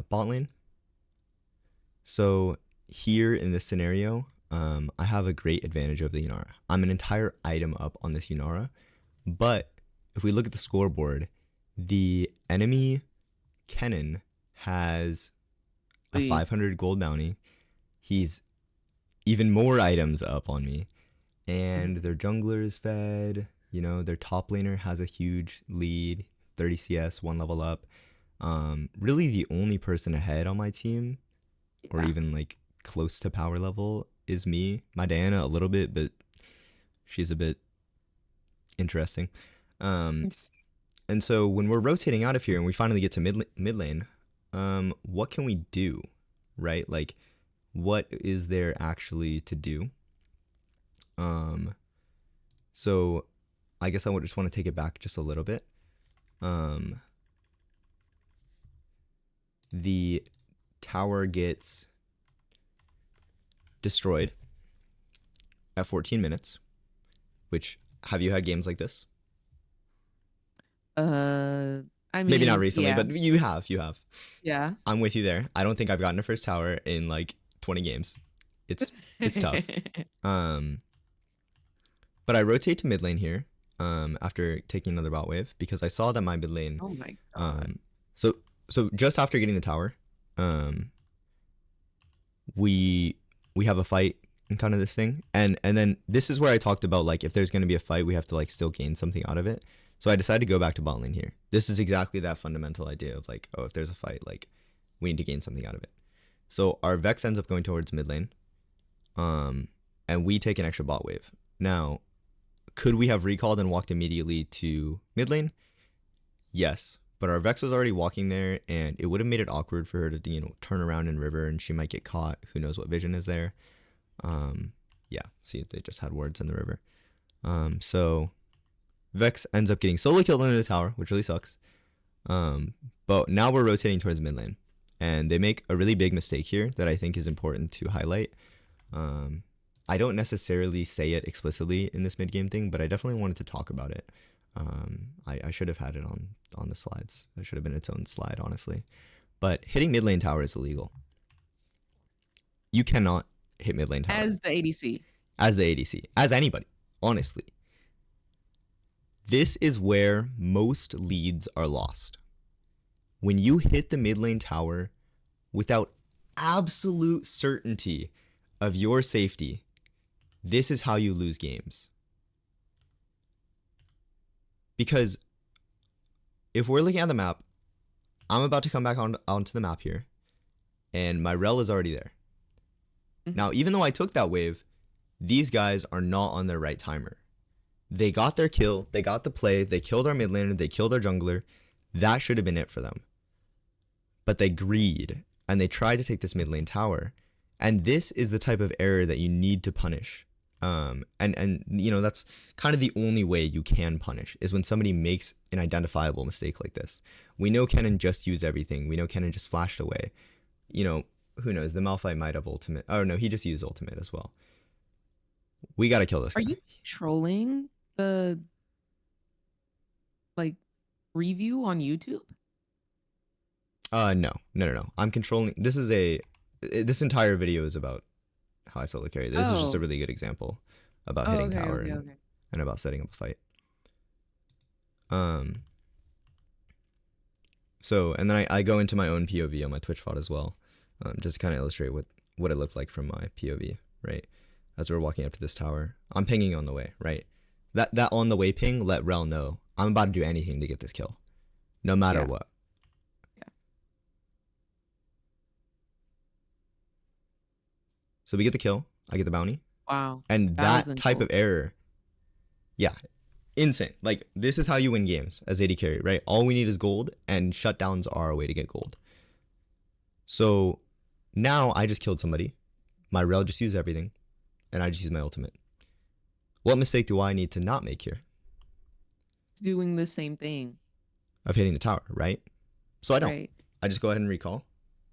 bot lane. So here in this scenario, I have a great advantage of the Yunara. I'm an entire item up on this Yunara, but if we look at the scoreboard, the enemy Kennen has a We 500 gold bounty. He's even more items up on me, and their jungler is fed. Their top laner has a huge lead, 30 CS, one level up. Really, the only person ahead on my team, or yeah. even like close to power level, is me. My Diana a little bit, but she's a bit interesting. Um, and so when we're rotating out of here and we finally get to mid lane, what can we do, right? Like, what is there actually to do? So I guess I would just want to take it back just a little bit. The tower gets destroyed at 14 minutes, which, have you had games like this? Uh, I Maybe not mean, recently, yeah. but you have. Yeah. I'm with you there. I don't think I've gotten a first tower in like 20 games. It's tough. Um, but I rotate to mid lane here, after taking another bot wave because I saw that my mid lane, Oh my God. um, so just after getting the tower, um, we we have a fight and kind of this thing, and then this is where I talked about like if there's gonna be a fight, we have to like still gain something out of it. So I decided to go back to bot lane here. This is exactly that fundamental idea of like, oh, if there's a fight, like we need to gain something out of it. So our Vex ends up going towards mid lane, and we take an extra bot wave. Now, could we have recalled and walked immediately to mid lane? Yes, but our Vex was already walking there, and it would have made it awkward for her to turn around in river, and she might get caught. Who knows what vision is there? Yeah. See, they just had wards in the river. So Vex ends up getting solo killed under the tower, which really sucks. But now we're rotating towards mid lane, and they make a really big mistake here that I think is important to highlight. I don't necessarily say it explicitly in this mid game thing, but I definitely wanted to talk about it. I should have had it on the slides. It should have been its own slide, honestly. But hitting mid lane tower is illegal. You cannot hit mid lane tower As the ADC. as the ADC, as anybody, honestly. This is where most leads are lost. When you hit the mid lane tower without absolute certainty of your safety, this is how you lose games. Because if we're looking at the map, I'm about to come back onto the map here, and my rel is already there. Mhm. Now, even though I took that wave, these guys are not on their right timer. They got their kill, they got the play, they killed our mid laner, they killed our jungler. That should have been it for them. But they greed, and they tried to take this mid lane tower. And this is the type of error that you need to punish. And that's kind of the only way you can punish is when somebody makes an identifiable mistake like this. We know Kennen just used everything. We know Kennen just flashed away. Who knows? The Malphite might have ultimate. Oh no, he just used ultimate as well. We gotta kill this Are guy. you trolling the like review on YouTube? No. I'm controlling. This is a this entire video is about how I solo carry. This is just a Oh. really good example about Oh, hitting okay, tower okay, okay. and about setting up a fight. Um. So and then I go into my own POV on my Twitch VOD as well, just to kind of illustrate what it looked like from my POV, right? As we're walking up to this tower, I'm pinging on the way, right? That on the way ping let Rel know I'm about to do anything to get this kill, no matter Yeah, what. yeah. So we get the kill, I get the bounty, Wow. and that 1,000 type of gold. error, yeah, insane. Like this is how you win games as AD carry, right? All we need is gold, and shutdowns are a way to get gold. So now I just killed somebody. My Rel just used everything, and I just used my ultimate. What mistake do I need to not make here? Doing the same thing. Of hitting the tower, right? So I don't. Right. I just go ahead and recall,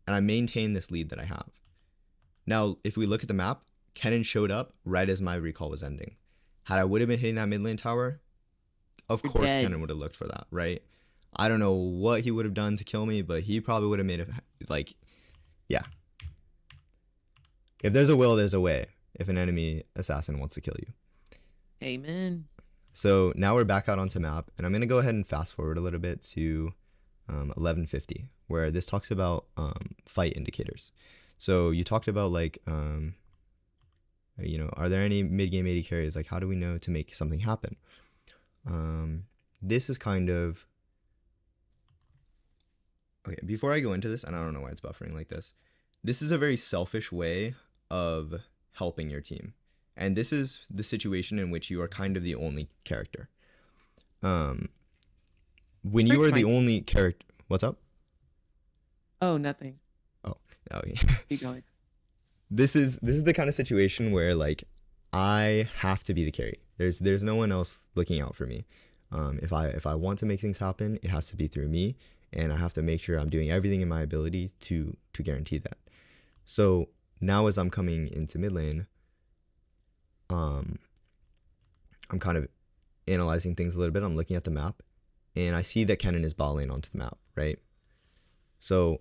and I maintain this lead that I have. Now, if we look at the map, Kennen showed up right as my recall was ending. Had I would have been hitting that mid lane tower, of You're course dead. Kennen would have looked for that, right? I don't know what he would have done to kill me, but he probably would have made it like, yeah. If there's a will, there's a way. If an enemy assassin wants to kill you. Amen. So now we're back out onto map, and I'm going to go ahead and fast forward a little bit to 1150, where this talks about fight indicators. So you talked about like, are there any mid-game AD carries? Like, how do we know to make something happen? This is kind of, okay, before I go into this, and I don't know why it's buffering like this is a very selfish way of helping your team. And this is the situation in which you are kind of the only character. When you Tricked are my the team. only character, what's up? Oh, nothing. Oh, okay. Keep going. This is the kind of situation where like I have to be the carry. There's no one else looking out for me. If I want to make things happen, it has to be through me, and I have to make sure I'm doing everything in my ability to guarantee that. So now as I'm coming into mid lane, I'm kind of analyzing things a little bit. I'm looking at the map, and I see that Kennen is bot lane onto the map, right? So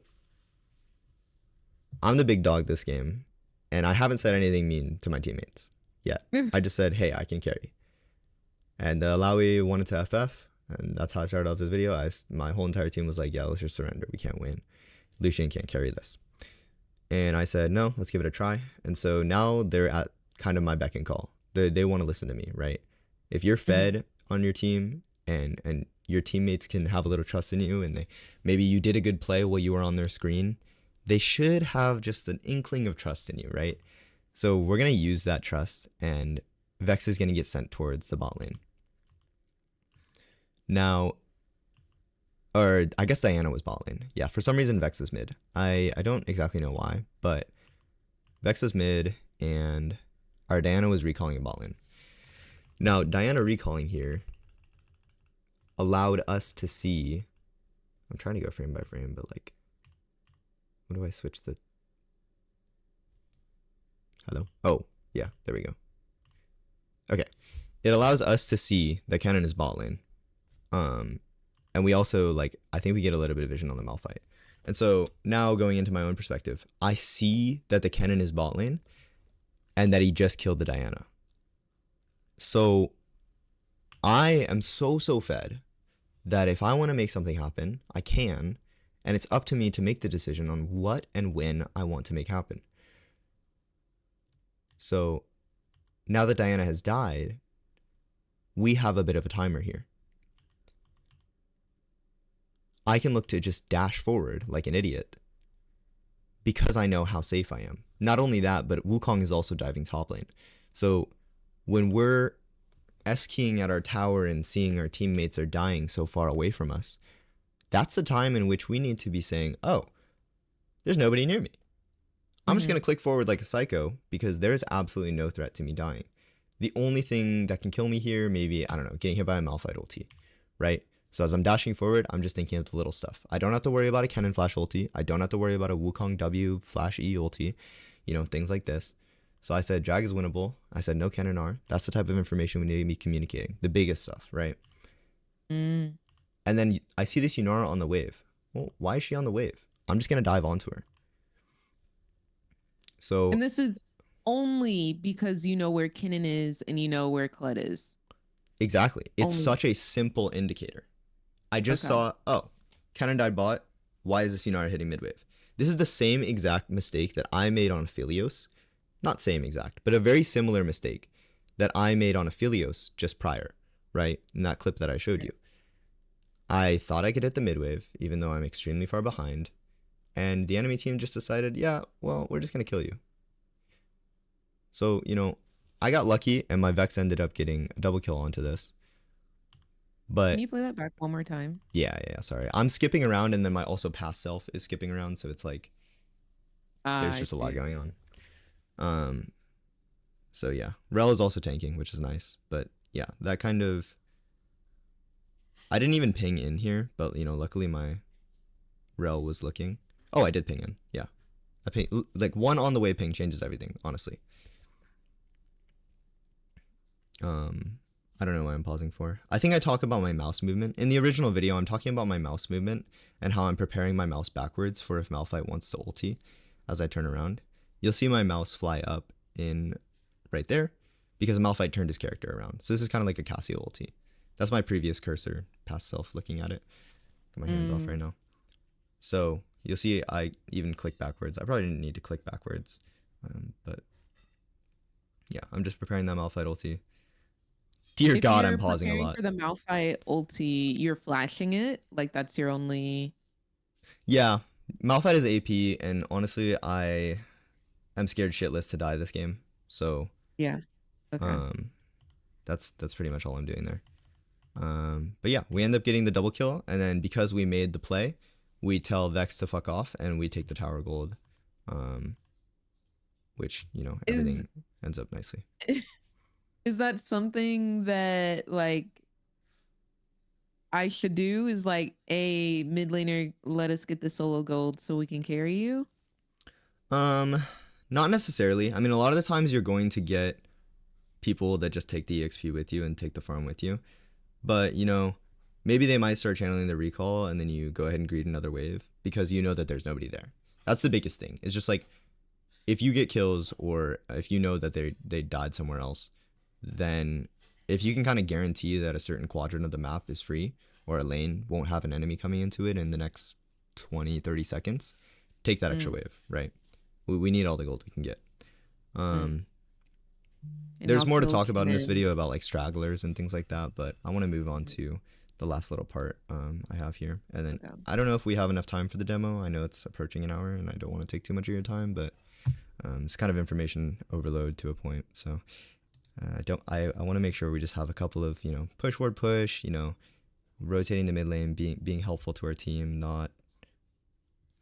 I'm the big dog this game, and I haven't said anything mean to my teammates yet. I just said, hey, I can carry. And Alawi wanted to FF, and that's how I started off this video. My whole entire team was like, yeah, let's just surrender. We can't win. Lucian can't carry this. And I said, no, let's give it a try. And so now they're at kind of my beck and call. They want to listen to me, right? If you're fed on your team and your teammates can have a little trust in you, and maybe you did a good play while you were on their screen, they should have just an inkling of trust in you, right? So we're going to use that trust, and Vex is going to get sent towards the bot lane. Now, or I guess Diana was bot lane. Yeah, for some reason Vex was mid. I don't exactly know why, but Vex was mid, and our Diana was recalling a bot lane. Now, Diana recalling here allowed us to see, I'm trying to go frame by frame, but like, what do I switch the, hello? Oh, yeah, there we go. Okay, it allows us to see that Kennen is bot lane. And we also, like, I think we get a little bit of vision on the Malphite. And so now going into my own perspective, I see that the Kennen is bot lane and that he just killed the Diana. So I am so fed that if I want to make something happen, I can, and it's up to me to make the decision on what and when I want to make happen. So now that Diana has died, we have a bit of a timer here. I can look to just dash forward like an idiot because I know how safe I am. Not only that, but Wukong is also diving top lane. So when we're S-keying at our tower and seeing our teammates are dying so far away from us, that's the time in which we need to be saying, oh, there's nobody near me. I'm just going to click forward like a psycho because there's absolutely no threat to me dying. The only thing that can kill me here, maybe, I don't know, getting hit by a Malphite ulti, right? So as I'm dashing forward, I'm just thinking of the little stuff. I don't have to worry about a Kennen flash ulti. I don't have to worry about a Wukong W flash E ulti, things like this. So I said, drag is winnable. I said, no Kennen R. That's the type of information we need to be communicating. The biggest stuff, right? And then I see this Yunara on the wave. Well, why is she on the wave? I'm just going to dive onto her. So And this is only because you know where Kinnan is and you know where Kled is. exactly, it's Only. such a simple indicator. I just Okay. saw, oh, Cannon died bot. Why is this Unara hitting midwave? This is the same exact mistake that I made on Aphelios. Not same exact, but a very similar mistake that I made on Aphelios just prior, right? In that clip that I showed you. I thought I could hit the midwave, even though I'm extremely far behind. And the enemy team just decided, yeah, well, we're just going to kill you. So, I got lucky and my Vex ended up getting a double kill onto this. Can But you play that back one more time? yeah, sorry. I'm skipping around and then my also past self is skipping around. So it's like, Ah, there's I just a lot see. going on. Um, so yeah, Rel is also tanking, which is nice. But yeah, that kind of, I didn't even ping in here, but luckily my Rel was looking. Oh, I did ping in. Yeah. I ping, like one on the way ping changes everything, honestly. Um, I don't know why I'm pausing for. I think I talk about my mouse movement. In the original video, I'm talking about my mouse movement and how I'm preparing my mouse backwards for if Malphite wants to ulti as I turn around. You'll see my mouse fly up in right there because Malphite turned his character around. So this is kind of like a Cassio ulti. That's my previous cursor, past self, looking at it. Got my hands off right Mm. now. So you'll see I even click backwards. I probably didn't need to click backwards. But yeah, I'm just preparing that Malphite ulti. Dear If God, I'm you're pausing a preparing lot. for the Malphite ulti, you're flashing it. Like that's your only. Yeah, Malphite is AP, and honestly, I am scared shitless to die this game. So, Yeah. Okay. um, that's pretty much all I'm doing there. But yeah, we end up getting the double kill, and then because we made the play, we tell Vex to fuck off, and we take the tower gold, um, which Is everything ends up nicely. is that something that like I should do? Is like a mid laner, let us get the solo gold so we can carry you? Um, Not necessarily. I mean, a lot of the times you're going to get people that just take the EXP with you and take the farm with you. But, maybe they might start channeling the recall and then you go ahead and greet another wave because you know that there's nobody there. That's the biggest thing. It's just like if you get kills or if you know that they died somewhere else, then if you can kind of guarantee that a certain quadrant of the map is free or a lane won't have an enemy coming into it in the next 20, 30 seconds, take that extra Mm, wave, right? We need all the gold we can get. mm. Um, And there's how more to Phil talk about came in this in. video about like stragglers and things like that, but I want to move on to the last little part I have here. And then Okay. I don't know if we have enough time for the demo. I know it's approaching an hour and I don't want to take too much of your time, but it's kind of information overload to a point. So I want to make sure we just have a couple of, push word push, rotating the mid lane, being helpful to our team, not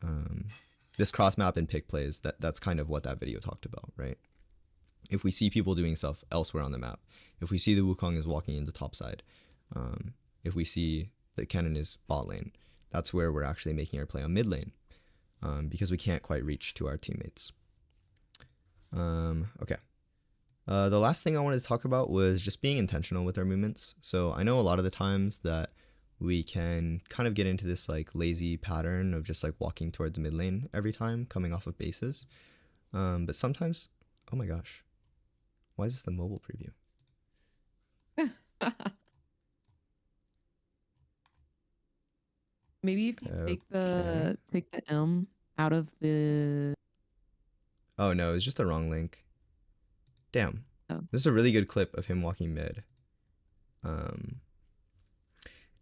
um, this cross map and pick plays. That's kind of what that video talked about, right? If we see people doing stuff elsewhere on the map, if we see the Wukong is walking into top side, if we see that Kennen is bot lane, that's where we're actually making our play on mid lane because we can't quite reach to our teammates. Okay. The last thing I wanted to talk about was just being intentional with our movements. So I know a lot of the times that we can kind of get into this like lazy pattern of just like walking towards mid lane every time coming off of bases. But sometimes, oh my gosh, why is this the mobile preview? Maybe if you Okay. take the M out of the. Oh no, it's just the wrong link. Damn. Oh. This is a really good clip of him walking mid. Um.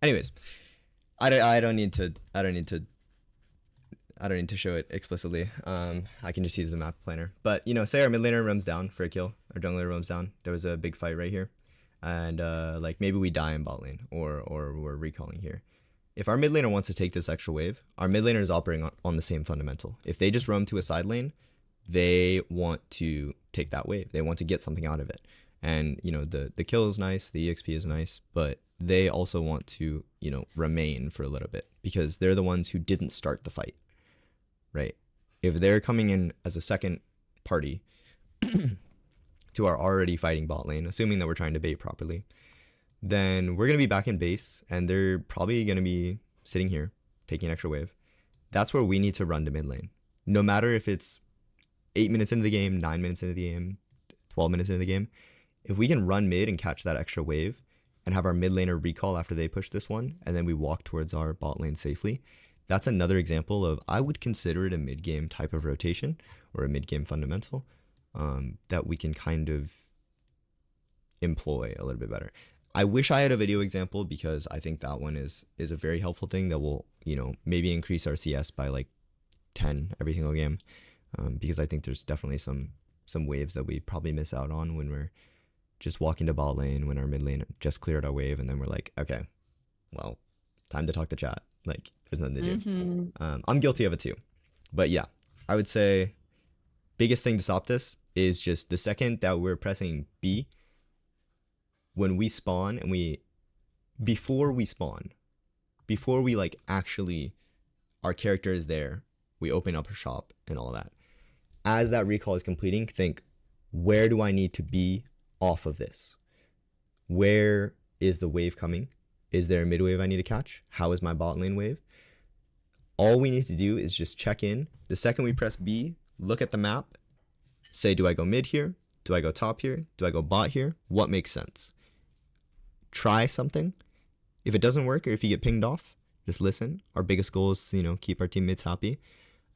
Anyways, I don't need to show it explicitly. I can just use the map planner. But say our mid laner roams down for a kill, our jungler roams down. There was a big fight right here, and like maybe we die in bot lane or we're recalling here. If our mid laner wants to take this extra wave, our mid laner is operating on the same fundamental. If they just roam to a side lane, they want to take that wave. They want to get something out of it. And the kill is nice, the EXP is nice, but they also want to remain for a little bit because they're the ones who didn't start the fight, right? If they're coming in as a second party to our already fighting bot lane, assuming that we're trying to bait properly, then we're going to be back in base and they're probably going to be sitting here taking an extra wave. That's where we need to run to mid lane. No matter if it's 8 minutes into the game, 9 minutes into the game, 12 minutes into the game, if we can run mid and catch that extra wave and have our mid laner recall after they push this one, and then we walk towards our bot lane safely, that's another example of, I would consider it a mid game type of rotation or a mid game fundamental that we can kind of employ a little bit better. I wish I had a video example because I think that one is a very helpful thing that will, maybe increase our CS by like 10 every single game. Because I think there's definitely some waves that we probably miss out on when we're just walking to bot lane when our mid lane just cleared our wave, and then we're like, okay, well, time to talk to chat. Like, there's nothing to do. Mm-hmm. I'm guilty of it too. But yeah, I would say biggest thing to stop this is just the second that we're pressing B, when we spawn and before we like actually, our character is there, we open up a shop and all that. As that recall is completing, think, where do I need to be off of this? Where is the wave coming? Is there a mid wave I need to catch? How is my bot lane wave? All we need to do is just check in. The second we press B, look at the map, say, do I go mid here? Do I go top here? Do I go bot here? What makes sense? Try something. If it doesn't work or if you get pinged off, just listen. Our biggest goal is, keep our teammates happy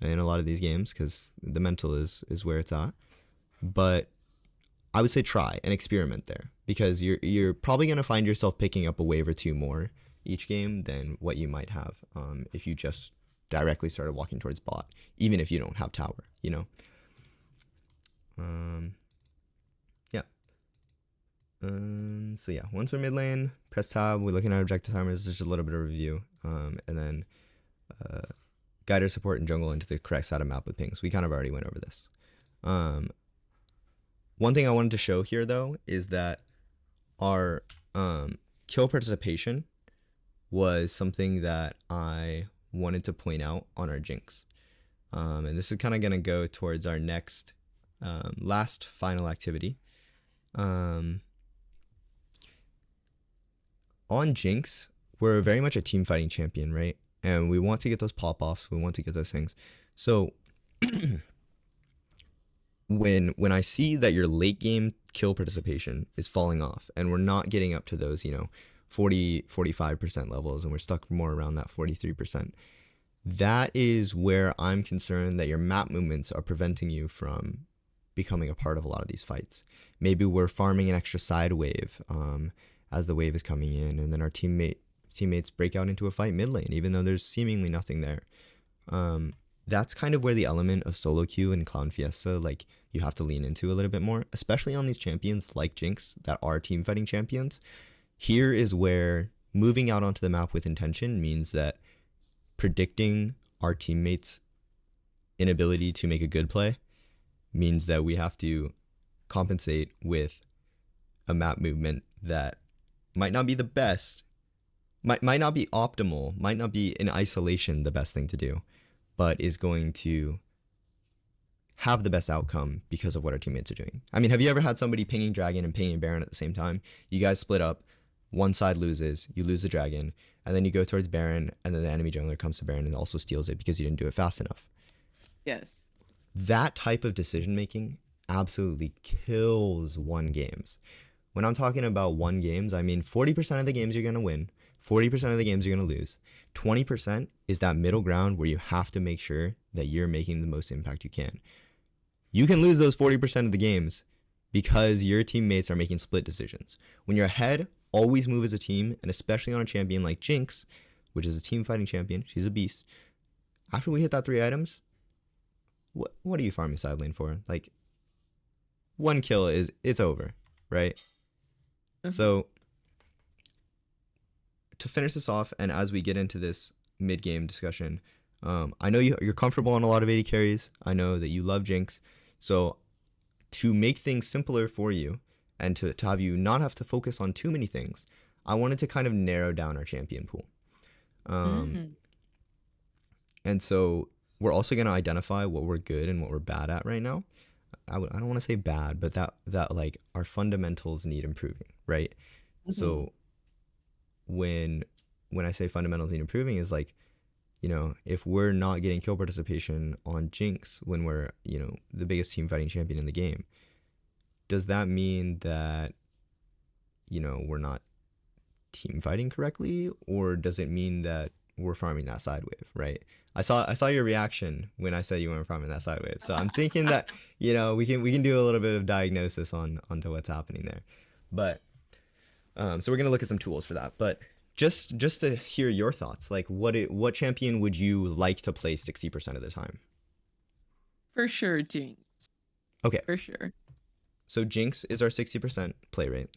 in a lot of these games because the mental is where it's at. But I would say try and experiment there, because you're probably going to find yourself picking up a wave or two more each game than what you might have if you just directly started walking towards bot, even if you don't have tower, yeah. So yeah, once we're mid lane, press tab, we're looking at objective timers, just a little bit of review, and then guide our support and jungle into the correct side of map with pings. We kind of already went over this. One thing I wanted to show here though is that our kill participation was something that I wanted to point out on our Jinx. And this is kind of going to go towards our next last final activity. On Jinx, we're very much a team fighting champion, right? And we want to get those pop-offs, we want to get those things. So when I see that your late game kill participation is falling off and we're not getting up to those, 40-45% levels, and we're stuck more around that 43%, that is where I'm concerned that your map movements are preventing you from becoming a part of a lot of these fights. Maybe we're farming an extra side wave as the wave is coming in, and then our teammates break out into a fight mid lane, even though there's seemingly nothing there. That's kind of where the element of solo queue and Clown Fiesta, like, you have to lean into a little bit more, especially on these champions like Jinx that are team fighting champions. Here is where moving out onto the map with intention means that predicting our teammates' inability to make a good play means that we have to compensate with a map movement that might not be the best, might not be optimal, might not be in isolation the best thing to do, but is going to have the best outcome because of what our teammates are doing. I mean, have you ever had somebody pinging dragon and pinging baron at the same time? You guys split up, one side loses, you lose the dragon, and then you go towards baron, and then the enemy jungler comes to baron and also steals it because you didn't do it fast enough. Yes. That type of decision making absolutely kills one games. When I'm talking about one games, I mean 40% of the games you're going to win, 40% of the games you're going to lose. 20% is that middle ground where you have to make sure that you're making the most impact you can. You can lose those 40% of the games because your teammates are making split decisions. When you're ahead, always move as a team, and especially on a champion like Jinx, which is a team fighting champion. She's a beast. After we hit that 3 items, what are you farming side lane for? Like, one kill it's over, right? Mm-hmm. So to finish this off, and as we get into this mid-game discussion, I know you're comfortable on a lot of AD carries. I know that you love Jinx. So to make things simpler for you and to have you not have to focus on too many things, I wanted to kind of narrow down our champion pool. And so we're also going to identify what we're good and what we're bad at right now. I don't want to say bad, but that like our fundamentals need improving, right? So when I say fundamentals need improving is like if we're not getting kill participation on Jinx when we're, the biggest team fighting champion in the game, does that mean that, we're not team fighting correctly, or does it mean that we're farming that side wave, right? I saw your reaction when I said you weren't farming that side wave. So I'm thinking that, we can do a little bit of diagnosis onto what's happening there. But so we're gonna look at some tools for that. But just to hear your thoughts, like what champion would you like to play 60% of the time? For sure, Jinx. Okay, For sure. so Jinx is our 60% play rate.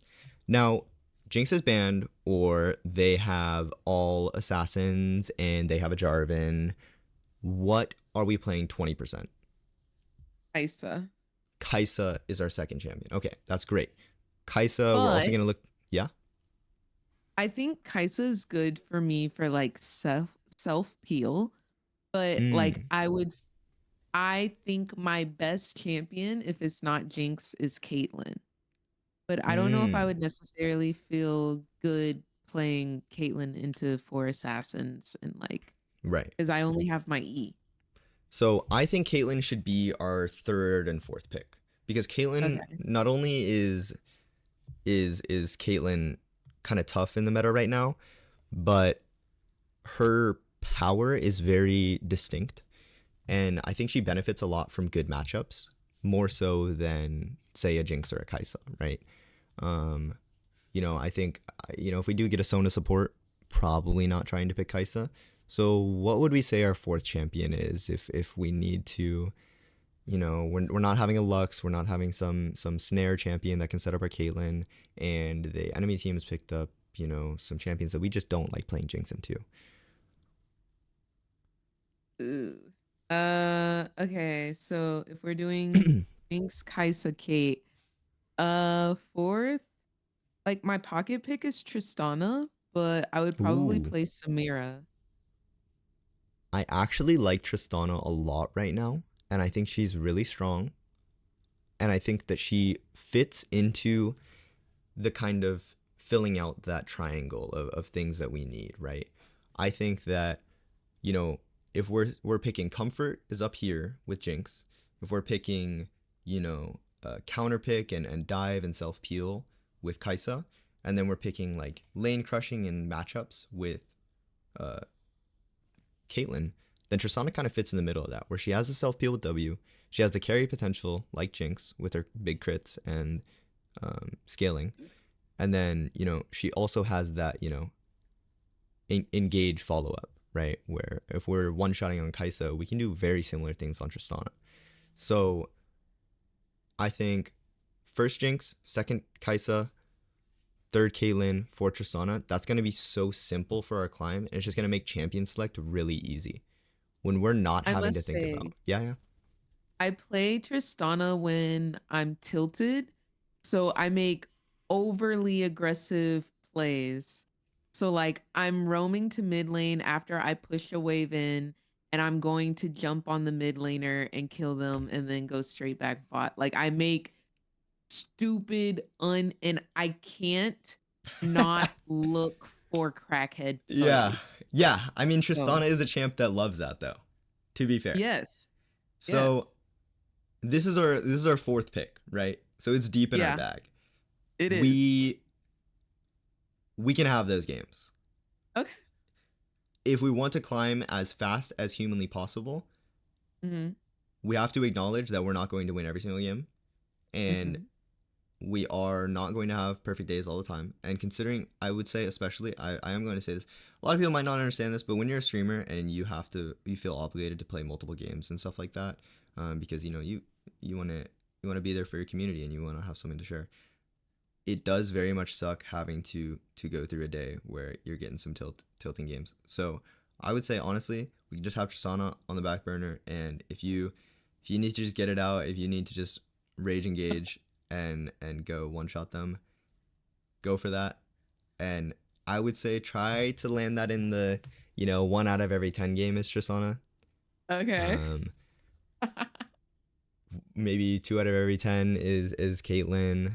Now, Jinx is banned, or they have all assassins and they have a Jarvan. What are we playing 20%? Isa. Kai'Sa is our second champion. Okay, that's great. Kai'Sa, we're also But going to look. Yeah? I think Kaisa is good for me for like self peel. But like Mm, I think my best champion, if it's not Jinx, is Caitlyn. But I don't know if I mm, would necessarily feel good playing Caitlyn into four assassins and like right. because I only have my E. So I think Caitlyn should be our third and fourth pick, because Caitlyn Okay. not only is Caitlyn kind of tough in the meta right now, but her power is very distinct, and I think she benefits a lot from good matchups, more so than say a Jinx or a Kai'Sa, right? Um, I think if we do get a Sona support, probably not trying to pick Kai'Sa. So what would we say our fourth champion is if we need to, we're not having a Lux, we're not having some snare champion that can set up our Caitlyn, and the enemy team has picked up, some champions that we just don't like playing Jinx into. Ooh. Okay. So if we're doing Jinx, Kaisa, Kate, fourth, like my pocket pick is Tristana, but I would probably Ooh, play Samira. I actually like Tristana a lot right now, and I think she's really strong, and I think that she fits into the kind of filling out that triangle of things that we need, right? I think that, you know, if we're picking comfort is up here with Jinx. If we're picking, counter pick and dive and self peel with Kai'Sa, and then we're picking like lane crushing and matchups with uh, Caitlyn, then Tristana kind of fits in the middle of that, where she has the self peel with W, she has the carry potential like Jinx with her big crits and scaling, and then she also has that engage follow up, right? Where if we're one shotting on Kai'Sa, we can do very similar things on Tristana. So I think first Jinx, second Kai'Sa, third Caitlyn, fourth Tristana. That's gonna be so simple for our climb, and it's just gonna make champion select really easy when we're not I having to must think about say, yeah. I play Tristana when I'm tilted, so I make overly aggressive plays. So like I'm roaming to mid lane after I push a wave in and I'm going to jump on the mid laner and kill them and then go straight back bot. Like I make stupid and I can't not look for crackhead Yeah, plays. yeah. I mean, So, Tristana is a champ that loves that, though. To be fair, yes. so Yes. this is our fourth pick, right? So it's deep in our Yeah, bag. it is. We can have those games Okay. if we want to climb as fast as humanly possible. Mhm. We have to acknowledge that we're not going to win every single game, and Mhm. we are not going to have perfect days all the time. And considering, I would say, especially, I am going to say this, a lot of people might not understand this, but when you're a streamer and you feel obligated to play multiple games and stuff like that, because you want to be there for your community and you want to have something to share. It does very much suck having to go through a day where you're getting some tilting games. So I would say honestly, we can just have Tristana on the back burner, and if you need to just get it out, if you need to just rage engage and go one shot them, go for that. And I would say try to land that in the 1 out of every 10 game is Tristana. Okay. Um, maybe 2 out of every 10 is Caitlyn.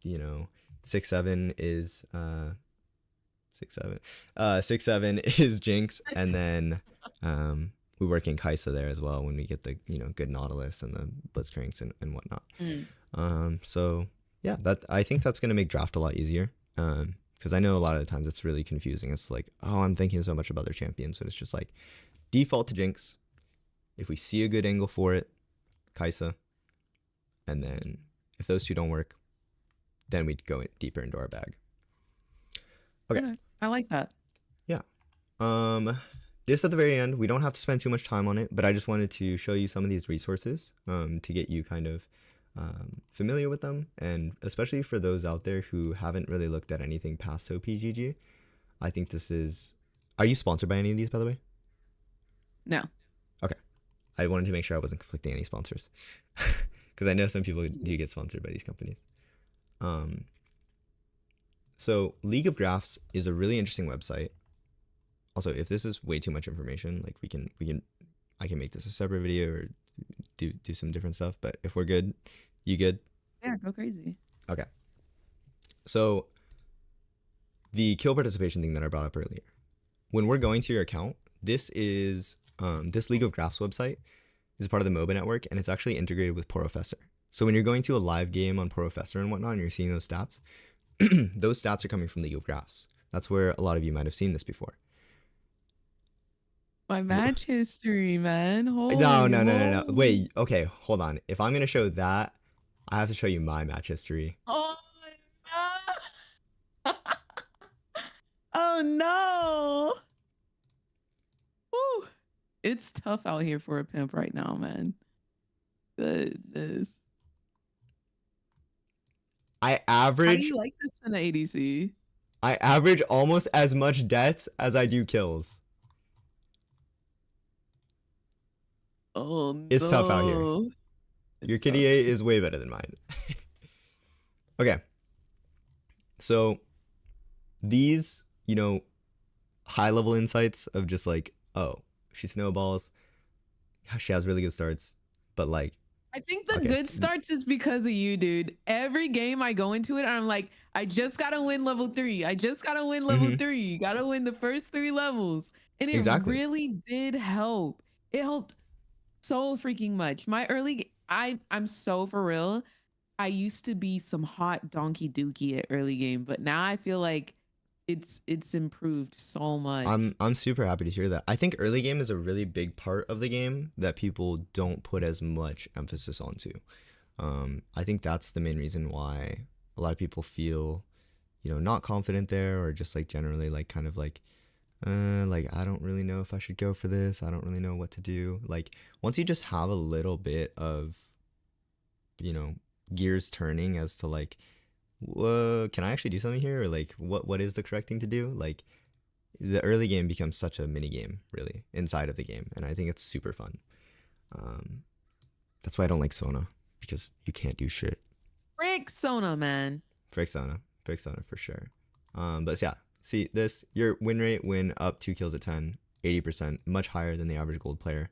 You know, 6 7 is 6-7. 6-7 is Jinx, and then we work in Kaisa there as well when we get the good Nautilus and the Blitzcranks and whatnot. Mm. So yeah, that I think that's gonna make draft a lot easier. Because I know a lot of the times it's really confusing. It's like, oh, I'm thinking so much about their champions, but it's just like default to Jinx. If we see a good angle for it, Kaisa, and then if those two don't work, then we'd go deeper into our bag. Okay. Okay. I like that. Yeah. This at the very end, we don't have to spend too much time on it, but I just wanted to show you some of these resources to get you kind of familiar with them, and especially for those out there who haven't really looked at anything past OPGG, I think this is. Are you sponsored by any of these, by the way? No. Okay. I wanted to make sure I wasn't conflicting any sponsors, because I know some people do get sponsored by these companies. So League of Drafts is a really interesting website. Also, if this is way too much information, like I can make this a separate video or do some different stuff. But if we're good, you good? Yeah, go crazy. Okay. So the kill participation thing that I brought up earlier. When we're going to your account, this is this League of Drafts website is part of the MOBA network, and it's actually integrated with Professor. So when you're going to a live game on Professor and whatnot, and you're seeing those stats, those stats are coming from League of Drafts. That's where a lot of you might have seen this before. My match history, man. No. Wait, okay, hold on. If I'm gonna show that, I have to show you my match history. Oh no. Oh no. Woo. It's tough out here for a pimp right now, man. Goodness. I How do average you like this in the ADC? I average almost as much deaths as I do kills. Oh no. It's tough out here. Your It's tough. KDA is way better than mine. Okay. So these, high level insights of just like, oh, she snowballs, she has really good starts, but like, I think the okay. good starts is because of you, dude. Every game I go into it, I'm like, I just gotta win level 3. I just gotta win level 3. Gotta win the first 3 levels. And it Exactly. really did help. It helped so freaking much. My early I'm so for real. I used to be some hot donkey dookie at early game, but now I feel like it's improved so much. I'm super happy to hear that. I think early game is a really big part of the game that people don't put as much emphasis onto. I think that's the main reason why a lot of people feel, not confident there, or just like generally like kind of like I don't really know if I should go for this. I don't really know what to do. Like once you just have a little bit of, gears turning as to like, whoa, can I actually do something here? Or like, what is the correct thing to do? Like, the early game becomes such a mini game, really, inside of the game, and I think it's super fun. That's why I don't like Sona, because you can't do shit. Frick Sona, man. Frick Sona for sure. But yeah, see this, your win rate when up 2 kills at 10, 80%, much higher than the average gold player.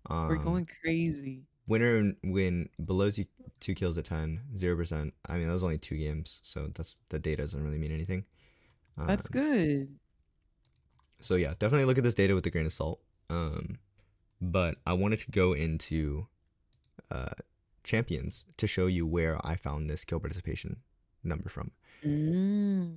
We're going crazy. Winner when below two kills at 10, 0%. I mean, that was only 2 games, so the data doesn't really mean anything. That's good. So yeah, definitely look at this data with a grain of salt. But I wanted to go into champions to show you where I found this kill participation number from.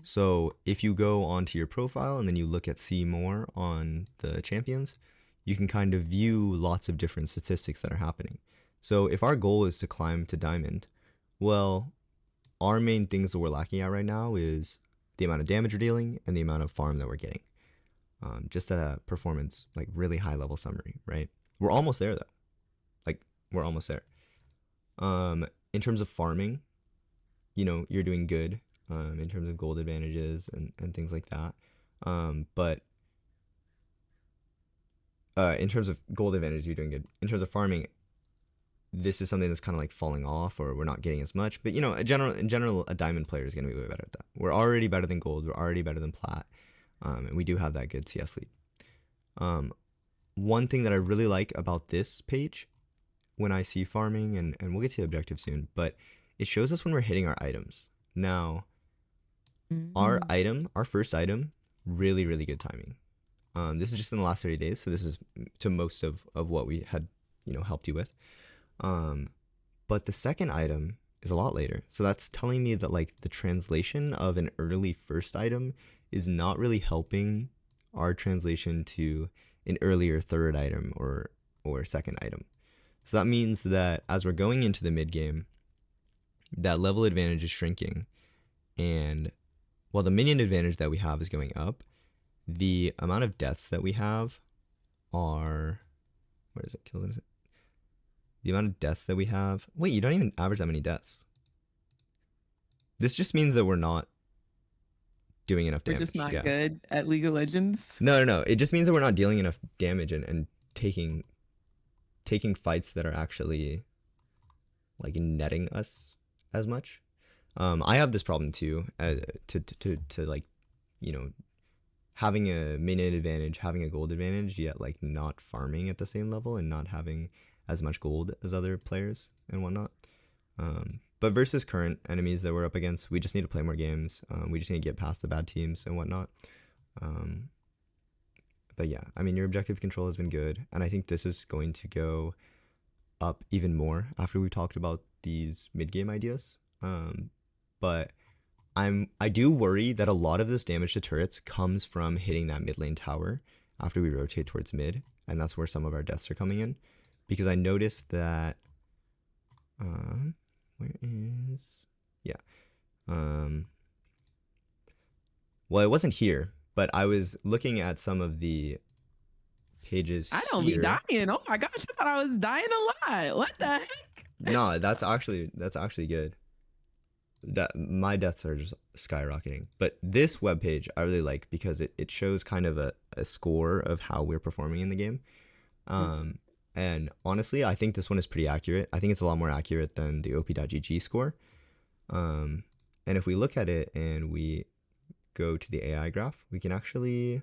So if you go onto your profile and then you look at see more on the champions, you can kind of view lots of different statistics that are happening. So if our goal is to climb to diamond, well, our main things that we're lacking at right now is the amount of damage we're dealing and the amount of farm that we're getting. Just at a performance, like really high level summary, right? We're almost there though. Like we're almost there. In terms of farming, you're doing good in terms of gold advantages and things like that. But in terms of gold advantage, you're doing good. In terms of farming, this is something that's kind of like falling off, or we're not getting as much. But in general, a diamond player is going to be way better at that. We're already better than gold. We're already better than plat, and we do have that good CS lead. One thing that I really like about this page, when I see farming, and we'll get to the objective soon, but it shows us when we're hitting our items. Now, our first item, Really, really good timing. This is just in the last 30 days, so this is to most of what we had, helped you with. Um, but the second item is a lot later. So that's telling me that like the translation of an early first item is not really helping our translation to an earlier third item or second item. So that means that as we're going into the mid game, that level advantage is shrinking, and while the minion advantage that we have is going up, the amount of deaths that we have are, where is it? Kills, is it? The amount of deaths that we have. Wait, you don't even average that many deaths. This just means that we're not doing enough We're just damage. not Yeah. good at League of Legends. No, no, no. It just means that we're not dealing enough damage and taking fights that are actually like netting us as much. I have this problem too. To like, you know, having a minute advantage, having a gold advantage, yet like not farming at the same level and not having as much gold as other players and whatnot. But versus current enemies that we're up against, we just need to play more games. We just need to get past the bad teams and whatnot. Um, but yeah, I mean, your objective control has been good, and I think this is going to go up even more after we talked about these mid game ideas. But I do worry that a lot of this damage to turrets comes from hitting that mid lane tower after we rotate towards mid, and that's where some of our deaths are coming in. Because I noticed that, where is, yeah, well, it wasn't here, but I was looking at some of the pages I don't be here. dying. Oh my gosh, I thought I was dying a lot. What the heck? No, that's actually good. That my deaths are just skyrocketing. But this webpage I really like because it shows kind of a score of how we're performing in the game. Um, and honestly, I think this one is pretty accurate. I think it's a lot more accurate than the op.gg score. Um, and if we look at it and we go to the AI graph, we can actually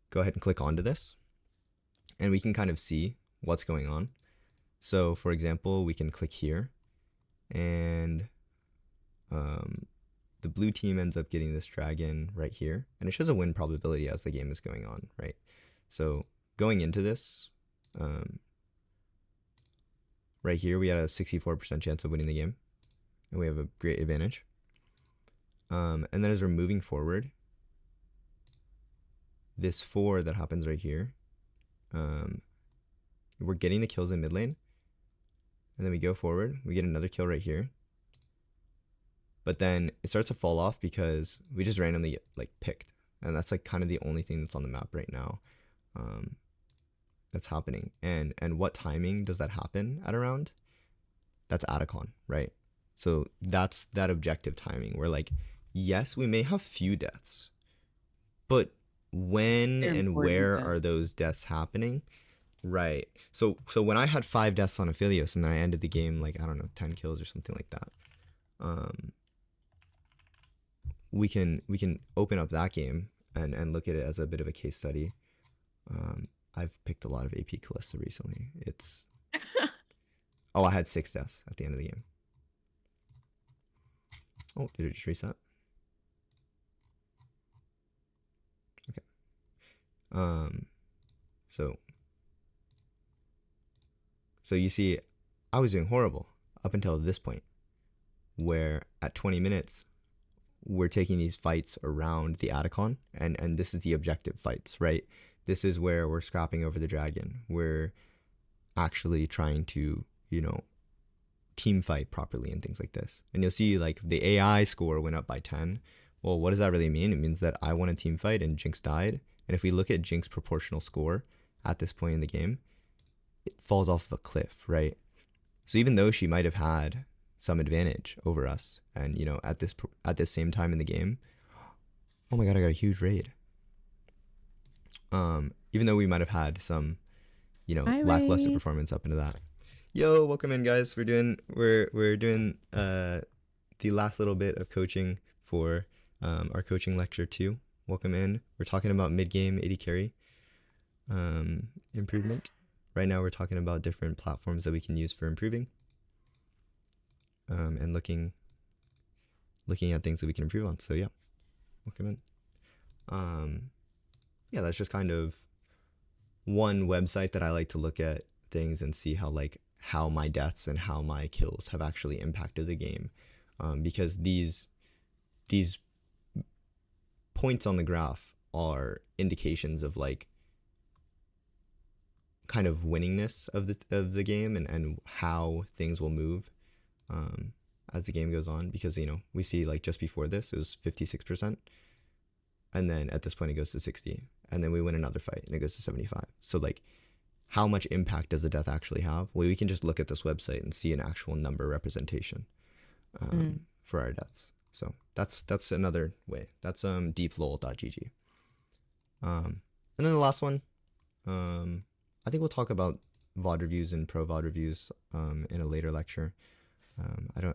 go ahead and click onto this and we can kind of see what's going on. So for example, we can click here and the blue team ends up getting this dragon right here, and it shows a win probability as the game is going on, right? So going into this, right here, we had a 64% chance of winning the game, and we have a great advantage. And then as we're moving forward, this 4 that happens right here, we're getting the kills in mid lane, and then we go forward, we get another kill right here, but then it starts to fall off because we just randomly get like picked, and that's like kind of the only thing that's on the map right now that's happening. And what timing does that happen at around? That's Atacon, right? So that's that objective timing where like, yes, we may have few deaths, but when They're and important where are deaths. those deaths happening? Right. So when I had 5 deaths on Aphelios and then I ended the game like, I don't know, 10 kills or something like that, we can open up that game and look at it as a bit of a case study. I've picked a lot of AP Kalista recently. It's oh, I had 6 deaths at the end of the game. Oh, did it just reset? Okay. So you see, I was doing horrible up until this point, where at 20 minutes we're taking these fights around the Atacon, and this is the objective fights, right? This is where we're scrapping over the dragon. We're actually trying to, team fight properly and things like this. And you'll see like the AI score went up by 10. Well, what does that really mean? It means that I won a team fight and Jinx died. And if we look at Jinx proportional score at this point in the game, it falls off of a cliff, right? So even though she might have had some advantage over us, and at this same time in the game, oh my god, I got a huge raid. Even though we might have had some, Hi, lackluster Ray. performance up into that. Yo, welcome in, guys. We're doing the last little bit of coaching for our coaching lecture 2. Welcome in. We're talking about mid game AD carry improvement. Right now, we're talking about different platforms that we can use for improving, and looking at things that we can improve on. So yeah, welcome in. Um, yeah, that's just kind of one website that I like to look at things and see how my deaths and how my kills have actually impacted the game, because these points on the graph are indications of like kind of winningness of the game and how things will move um, as the game goes on, because we see like just before this it was 56%, and then at this point it goes to 60, and then we win another fight and it goes to 75. So like how much impact does the death actually have? Well, we can just look at this website and see an actual number representation Mm. for our deaths. So that's another way. That's deeplol.gg. And then the last one, I think we'll talk about VOD reviews and pro VOD reviews in a later lecture.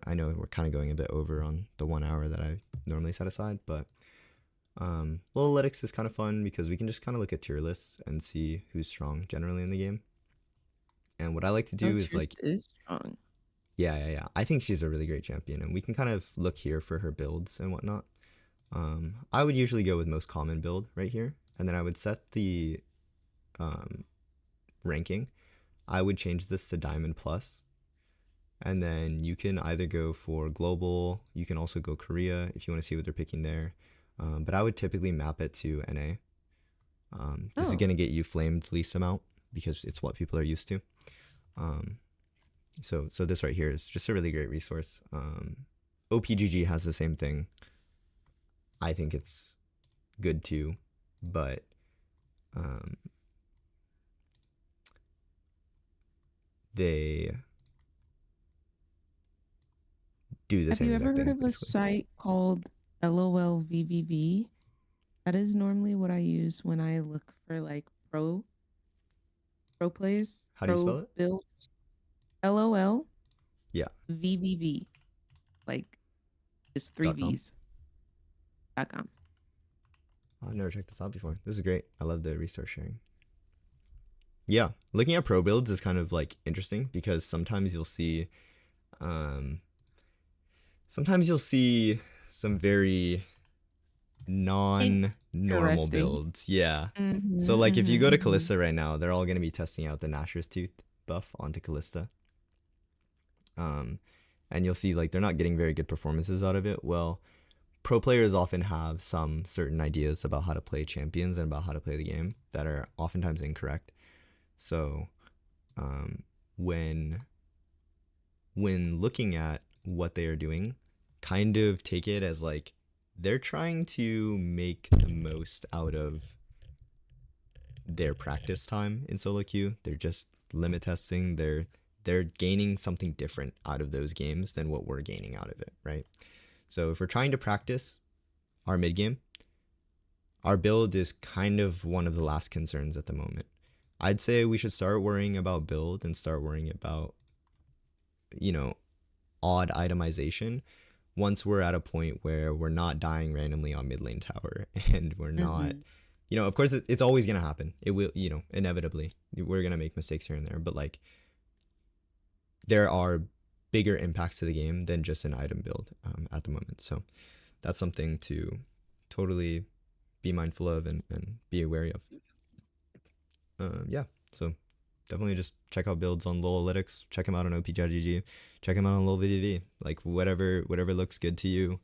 I know we're kind of going a bit over on the 1 hour that I normally set aside, but Analytics is kind of fun because we can just kind of look at tier lists and see who's strong generally in the game. And what I like to Oh, do is like, Trist is strong. yeah. I think she's a really great champion, and we can kind of look here for her builds and whatnot. I would usually go with most common build right here, and then I would set the um, ranking. I would change this to Diamond Plus, and then you can either go for global. You can also go Korea if you want to see what they're picking there. But I would typically map it to NA. This is Oh, gonna get you flamed least amount because it's what people are used to. Um, so this right here is just a really great resource. OPGG has the same thing. I think it's good too, but um, they do the have same you ever exact heard thing of a basically. site called LOLVVV? That is normally what I use when I look for like pro plays, How do you spell pro it? builds. LOLVVV. Yeah. Like it's three .com. V's.com. I've never checked this out before. This is great. I love the resource sharing. Yeah, looking at pro builds is kind of like interesting because um, sometimes you'll see some very non-normal Interesting. builds. Yeah. So like if you go to Mm-hmm. Callista right now, they're all gonna be testing out the Nashor's Tooth buff onto Callista. Um, and you'll see like they're not getting very good performances out of it. Well, pro players often have some certain ideas about how to play champions and about how to play the game that are oftentimes incorrect. So um, when looking at what they are doing, kind of take it as like they're trying to make the most out of their practice time in solo queue. They're just limit testing. They're gaining something different out of those games than what we're gaining out of it, right? So if we're trying to practice our mid game, our build is kind of one of the last concerns at the moment. I'd say we should start worrying about build and start worrying about, you know, odd itemization once we're at a point where we're not dying randomly on mid lane tower and we're not, Mm-hmm. of course it's always going to happen. It will, inevitably we're going to make mistakes here and there, but like there are bigger impacts to the game than just an item build at the moment. So that's something to totally be mindful of and be wary of. Yeah, so definitely just check out builds on LoL Analytics. Check them out on OPGG. Check them out on LoL VVV. Like whatever looks good to you,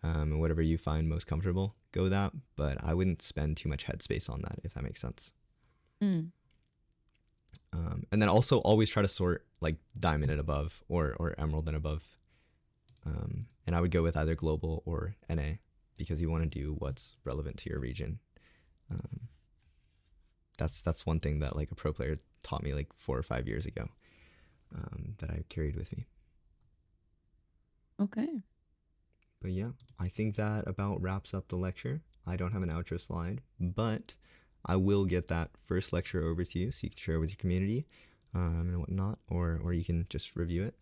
and whatever you find most comfortable, go with that. But I wouldn't spend too much headspace on that if that makes sense. Mm. And then also always try to sort like diamond and above or emerald and above. And I would go with either global or NA because you want to do what's relevant to your region. Um, that's one thing that like a pro player taught me like 4 or 5 years ago, that I carried with me. Okay. But yeah, I think that about wraps up the lecture. I don't have an outro slide, but I will get that first lecture over to you so you can share it with your community, and whatnot, or you can just review it.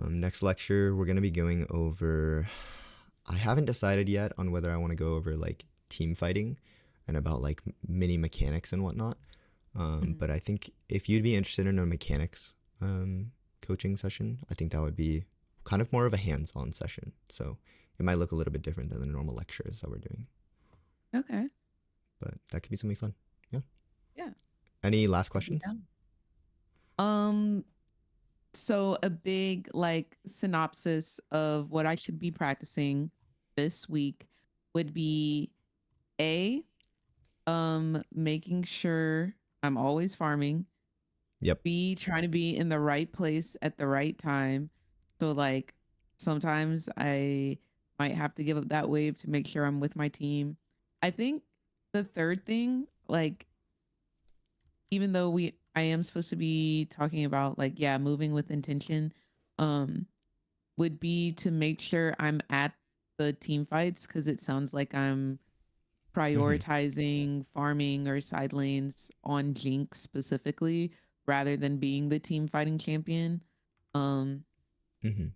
Next lecture, we're going to be going over. I haven't decided yet on whether I want to go over like team fighting and about like mini mechanics and whatnot. Mhm. But I think if you'd be interested in a mechanics coaching session, I think that would be kind of more of a hands on session. So it might look a little bit different than the normal lectures that we're doing. Okay. but that could be something fun. Yeah. Yeah. Any last I'd be questions? down. Um, so a big like synopsis of what I should be practicing this week would be A, making sure I'm always farming. Yep. B, trying to be in the right place at the right time. So like sometimes I might have to give up that wave to make sure I'm with my team. I think the third thing, like even though I am supposed to be talking about like yeah, moving with intention, um would be to make sure I'm at the team fights cuz it sounds like I'm Mm-hmm. prioritizing farming or side lanes on Jinx specifically rather than being the team fighting champion. Um, Mm-hmm.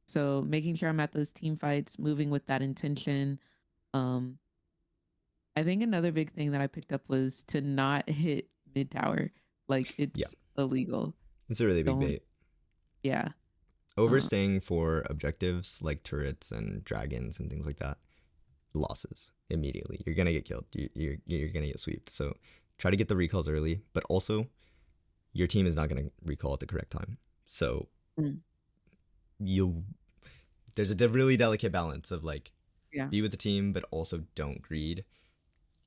so making sure I'm at those team fights, moving with that intention. Um, I think another big thing that I picked up was to not hit mid tower. Like Yeah. it's illegal. It's a really big Don't, bait. yeah. Um, Overstaying for objectives like turrets and dragons and things like that, losses immediately. You're gonna get killed. You're gonna get swept. So try to get the recalls early, but also your team is not gonna recall at the correct time. So mm, you there's a really delicate balance of like yeah. be with the team, but also don't greed.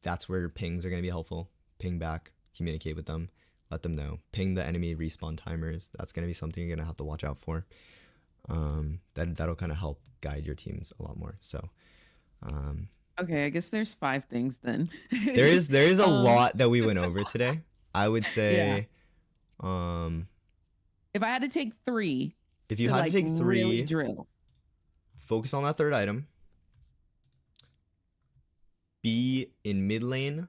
That's where pings are gonna be helpful. Ping back, communicate with them, let them know. Ping the enemy respawn timers. That's gonna be something you're gonna have to watch out for. That'll kind of help guide your teams a lot more. So um, Okay, I guess there's five things then. there is a um, lot that we went over today. I would yeah. say um, If I had to take three if you to had to like take really three, drill. focus on that third item. Be in mid lane,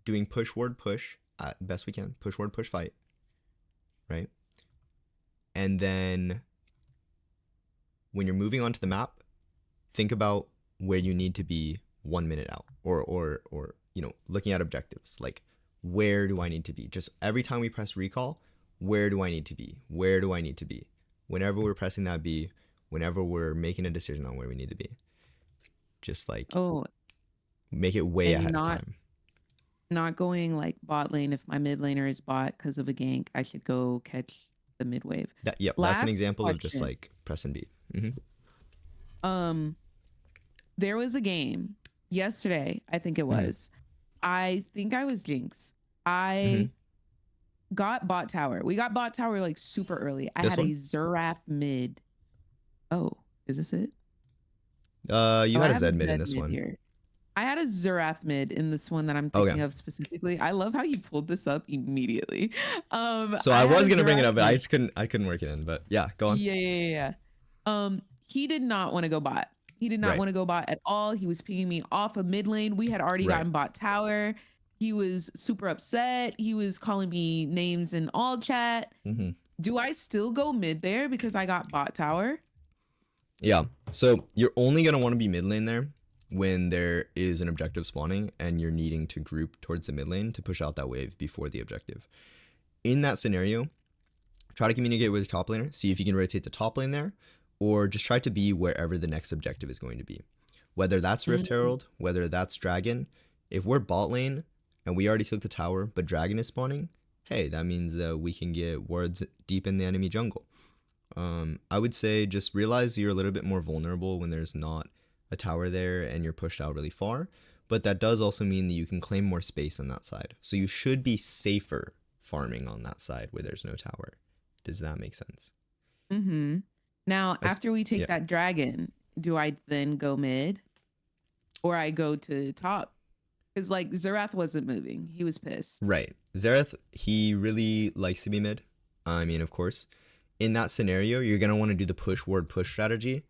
doing push ward push at best we can. Push ward push fight, right? And then when you're moving onto the map, think about where you need to be 1 minute out, or looking at objectives like where do I need to be? Just every time we press recall, where do I need to be? Where do I need to be? Whenever we're pressing that B, whenever we're making a decision on where we need to be, just like Oh, make it way and ahead of not time. not going like bot lane if my mid laner is bot because of a gank. I should go catch the mid wave. That's an Last example of just question. like press and B. Mm-hmm. Um, there was a game yesterday, I think it Mm-hmm. was. I think I was Jinx. Mm-hmm. I got bot tower. We got bot tower like super early. I This had a one, Xerath mid. Oh, is this it? you Oh, had I a have a Zed mid in Zed this mid one. here. I had a Xerath mid in this one that I'm Okay, thinking of specifically. I love how you pulled this up immediately. so I I had a was gonna bring it Xerath up, but mid. I couldn't work it in. But yeah, go on. Yeah, yeah, yeah, yeah. He did not want to go bot. He did not Right, want to go bot at all. He was pinging me off of mid lane. We had already right. gotten bot tower. He was super upset. He was calling me names in all chat. Mm-hmm. Do I still go mid there because I got bot tower? Yeah. So you're only gonna want to be mid lane there when there is an objective spawning and you're needing to group towards the mid lane to push out that wave before the objective. In that scenario, try to communicate with the top laner, see if you can rotate the top lane there, or just try to be wherever the next objective is going to be. Whether that's Rift Mm, Herald, whether that's Dragon. If we're bot lane and we already took the tower, but Dragon is spawning, hey, that means that we can get wards deep in the enemy jungle. I would say just realize you're a little bit more vulnerable when there's not a tower there and you're pushed out really far. But that does also mean that you can claim more space on that side. So you should be safer farming on that side where there's no tower. Does that make sense? mm-hmm. Now, As, after we take yeah, that dragon, do I then go mid or I go to top? Because like Xerath wasn't moving. He was pissed. right. Zareth, he really likes to be mid. I mean, of course. In that scenario, you're going to want to do the push ward push strategy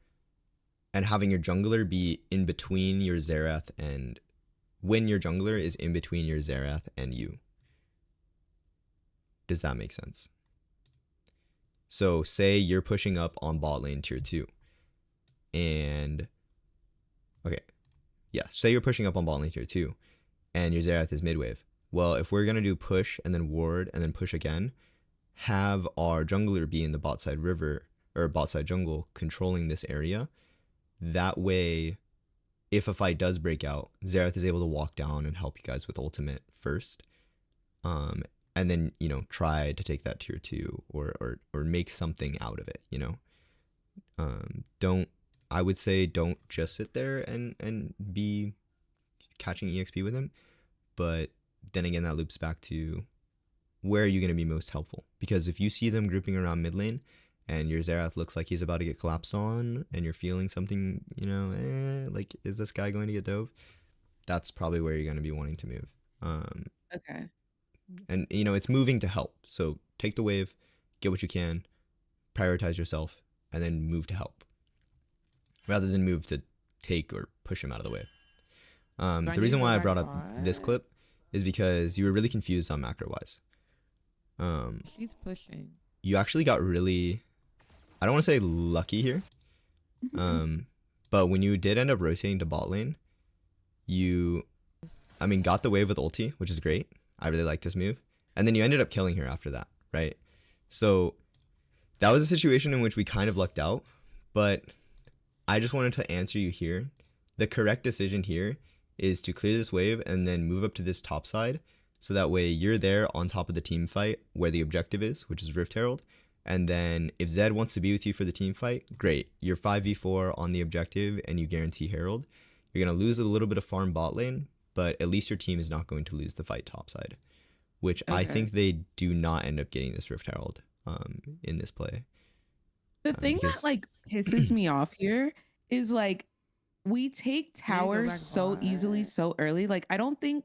and having your jungler be in between your Xerath and when your jungler is in between your Xerath and you. Does that make sense? So say you're pushing up on bot lane tier 2 and okay, yeah, say you're pushing up on bot lane tier 2 and your Xerath is mid wave. Well, if we're going to do push and then ward and then push again, have our jungler be in the bot side river or bot side jungle controlling this area. That way if a fight does break out, Xerath is able to walk down and help you guys with ultimate first. Um, and then, try to take that tier 2 or make something out of it, Don't I would say don't just sit there and be catching EXP with him, but then again that loops back to where are you going to be most helpful? Because if you see them grouping around mid lane and your Xerath looks like he's about to get collapsed on and you're feeling something, like is this guy going to get dove? That's probably where you're going to be wanting to move. Okay. And it's moving to help. So take the wave, get what you can, prioritize yourself, and then move to help, rather than move to take or push him out of the way. Do I The need to reason go why I back brought up this bot? clip is because you were really confused on macro wise. She's pushing. You actually got really, I don't want to say lucky here, but when you did end up rotating to bot lane, you, got the wave with ulti, which is great. I really like this move. And then you ended up killing her after that, right? So that was a situation in which we kind of lucked out, but I just wanted to answer you here. The correct decision here is to clear this wave and then move up to this top side, so that way you're there on top of the team fight where the objective is, which is Rift Herald. And then if Zed wants to be with you for the team fight, great. You're 5v4 on the objective and you guarantee Herald. You're going to lose a little bit of farm bot lane, but at least your team is not going to lose the fight topside, which I Okay. think they do not end up getting this Rift Herald in this play. The thing that Because like pisses me off here is like we take I need to go towers back so easily bot. so early. Like I don't think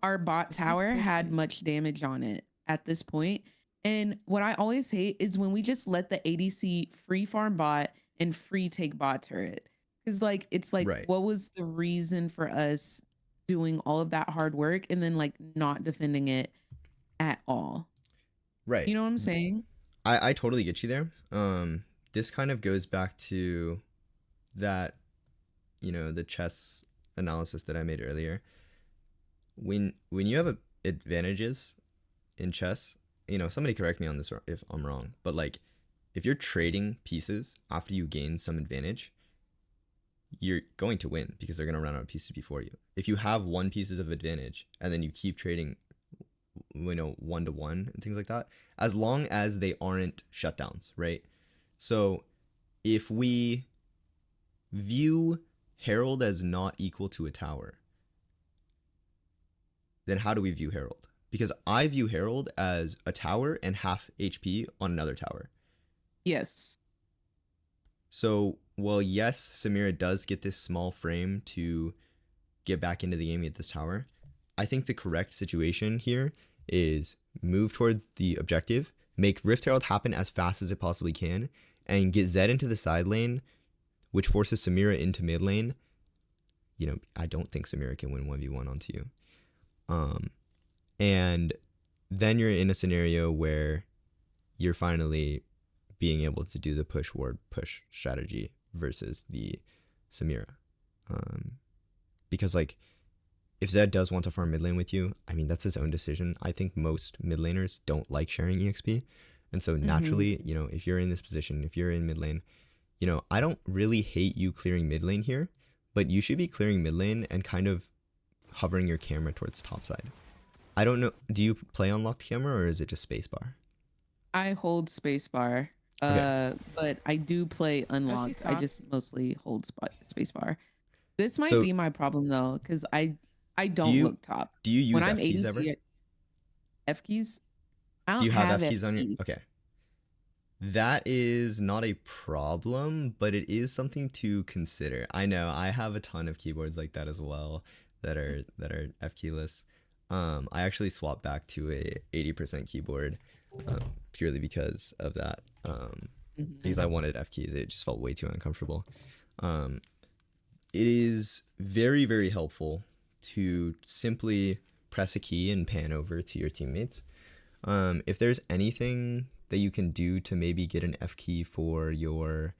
our bot She's tower had pushing. much damage on it at this point. And what I always hate is when we just let the ADC free farm bot and free take bot turret. Because like it's like right, what was the reason for us doing all of that hard work and then like not defending it at all? right. You know what I'm saying? I totally get you there. This kind of goes back to that, the chess analysis that I made earlier. When you have advantages in chess, somebody correct me on this if I'm wrong, but like if you're trading pieces after you gain some advantage, you're going to win because they're going to run out of pieces before you. If you have one pieces of advantage and then you keep trading, 1-to-1 and things like that, as long as they aren't shutdowns, right? So if we view Herald as not equal to a tower, then how do we view Herald? Because I view Herald as a tower and half HP on another tower. Yes. So, well, yes, Samira does get this small frame to get back into the game, get this tower. I think the correct situation here is move towards the objective, make Rift Herald happen as fast as it possibly can, and get Zed into the side lane, which forces Samira into mid lane. I don't think Samira can win 1v1 onto you. And then you're in a scenario where you're finally being able to do the push ward push strategy versus the Samira. Because like if Zed does want to farm mid lane with you, that's his own decision. I think most mid laners don't like sharing EXP. And so naturally, if you're in this position, if you're in mid lane, I don't really hate you clearing mid lane here, but you should be clearing mid lane and kind of hovering your camera towards top side. I don't know. Do you play on locked camera or is it just spacebar? I hold spacebar. Okay. But I do play unlocked. I top. just mostly hold spacebar. This might So be my problem though, because I do don't you look top. do you When use I'm F keys ever? ADC F keys, I Do don't you have have F F keys on your? keys. Okay. That is not a problem, but it is something to consider. I know I have a ton of keyboards like that as well that are F keyless. I actually swapped back to a 80% keyboard purely because of that. Because I Mhm. wanted F keys, it just felt way too uncomfortable. It is very, very helpful to simply press a key and pan over to your teammates. If there's anything that you can do to maybe get an F key for your,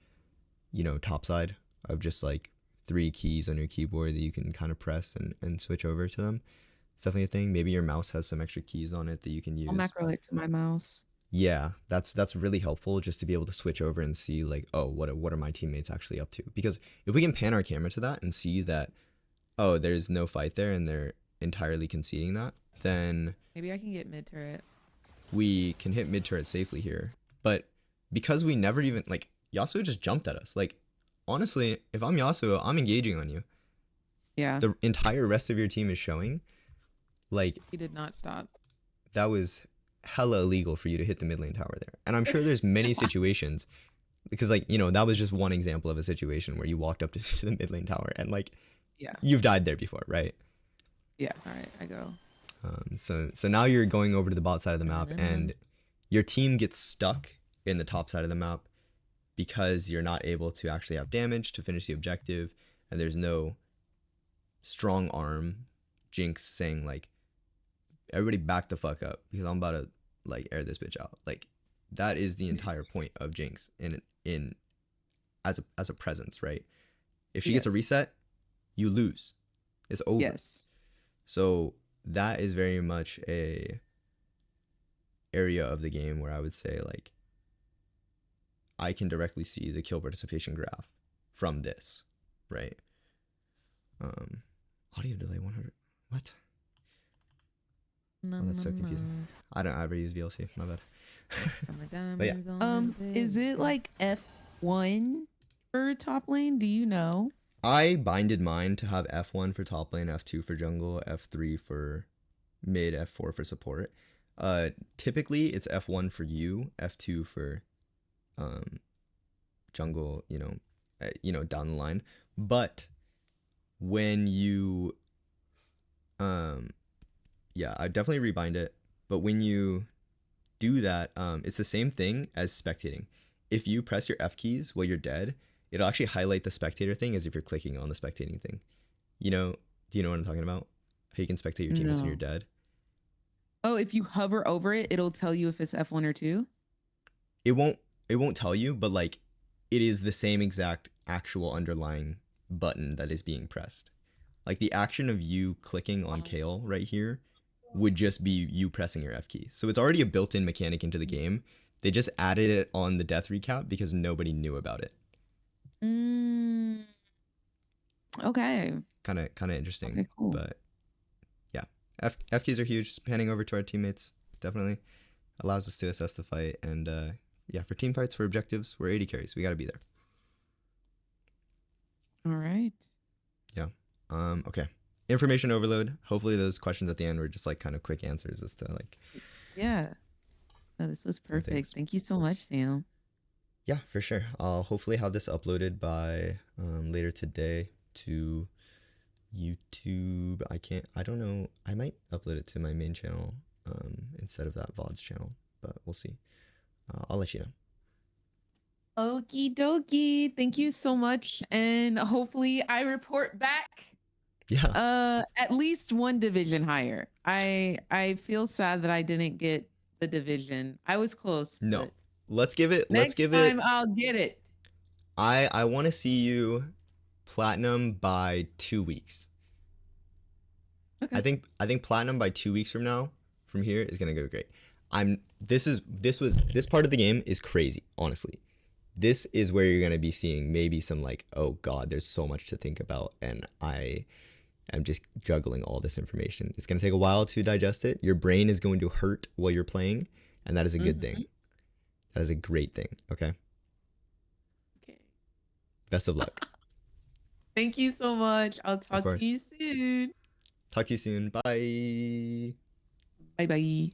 top side of just like 3 keys on your keyboard that you can kind of press and switch over to them. It's definitely a thing. Maybe your mouse has some extra keys on it that you can I'll use. macro it to my mouse. Yeah, that's really helpful just to be able to switch over and see like, oh, what are my teammates actually up to? Because if we can pan our camera to that and see that, oh, there's no fight there and they're entirely conceding that, then Maybe I can get mid turret. we can hit mid turret safely here. But because we never even like Yasuo just jumped at us. Like honestly, if I'm Yasuo, I'm engaging on you. Yeah, The entire rest of your team is showing like he did not stop. that was hella illegal for you to hit the mid lane tower there. And I'm sure there's many situations because like, you know, that was just one example of a situation where you walked up to the mid lane tower and like Yeah, you've died there before, right? yeah. All right, I go. So now you're going over to the bot side of the map Na-na-na-na. and your team gets stuck in the top side of the map because you're not able to actually have damage to finish the objective and there's no strong arm Jinx saying like everybody back the fuck up because I'm about to like air this bitch out. Like that is the entire point of Jinx in as a presence, right? If she gets a Yes, reset, you lose. It's over. yes, So that is very much a area of the game where I would say like I can directly see the kill participation graph from this, right? Um, audio delay 100. What? Oh, that's so confusing. Na-na-na. I don't ever use VLC. My bad. Got my But yeah, diamonds on my Is it face. like F1 for top lane? Do you know? I binded mine to have F1 for top lane, F2 for jungle, F3 for mid, F4 for support. Typically it's F1 for you, F2 for um jungle, down the line. But when you yeah, I definitely rebind it. But when you do that, it's the same thing as spectating. If you press your F keys while you're dead, it'll actually highlight the spectator thing as if you're clicking on the spectating thing. You know, do you know what I'm talking about? How you can spectate your teammates when you're No. dead? Oh, if you hover over it, it'll tell you if it's F1 or 2. It won't tell you, but like it is the same exact actual underlying button that is being pressed. Like the action of you clicking on Kale right here would just be you pressing your F key. So it's already a built-in mechanic into the game. They just added it on the death recap because nobody knew about it. Mm, okay. Kind of interesting, Okay, cool. but yeah, F keys are huge. Just panning over to our teammates definitely allows us to assess the fight, and yeah, for team fights, for objectives, we're 80 carries. We got to be there. All right. Yeah. Okay. Information overload. Hopefully those questions at the end were just like kind of quick answers as to like Yeah. Oh, this was some perfect. things. Thank you so much, Sam. Yeah, for sure. I'll hopefully have this uploaded by later today to YouTube. I don't know. I might upload it to my main channel instead of that VODs channel, but we'll see. I'll let you know. Okie dokie. Thank you so much. And hopefully I report back Yeah. at least one division higher. I feel sad that I didn't get the division. I was close, No. but Let's give it next time I'll get it. I want to see you platinum by 2 weeks. Okay. I think platinum by 2 weeks from now, from here, is gonna go great. This part of the game is crazy, honestly. This is where you're gonna be seeing maybe some like, oh god, there's so much to think about, and I am just juggling all this information. It's gonna take a while to digest it. Your brain is going to hurt while you're playing, and that is a good thing. That is a great thing. Okay. Okay. Best of luck. Thank you so much. I'll Of talk to course. you soon. Talk to you soon. Bye. Bye bye.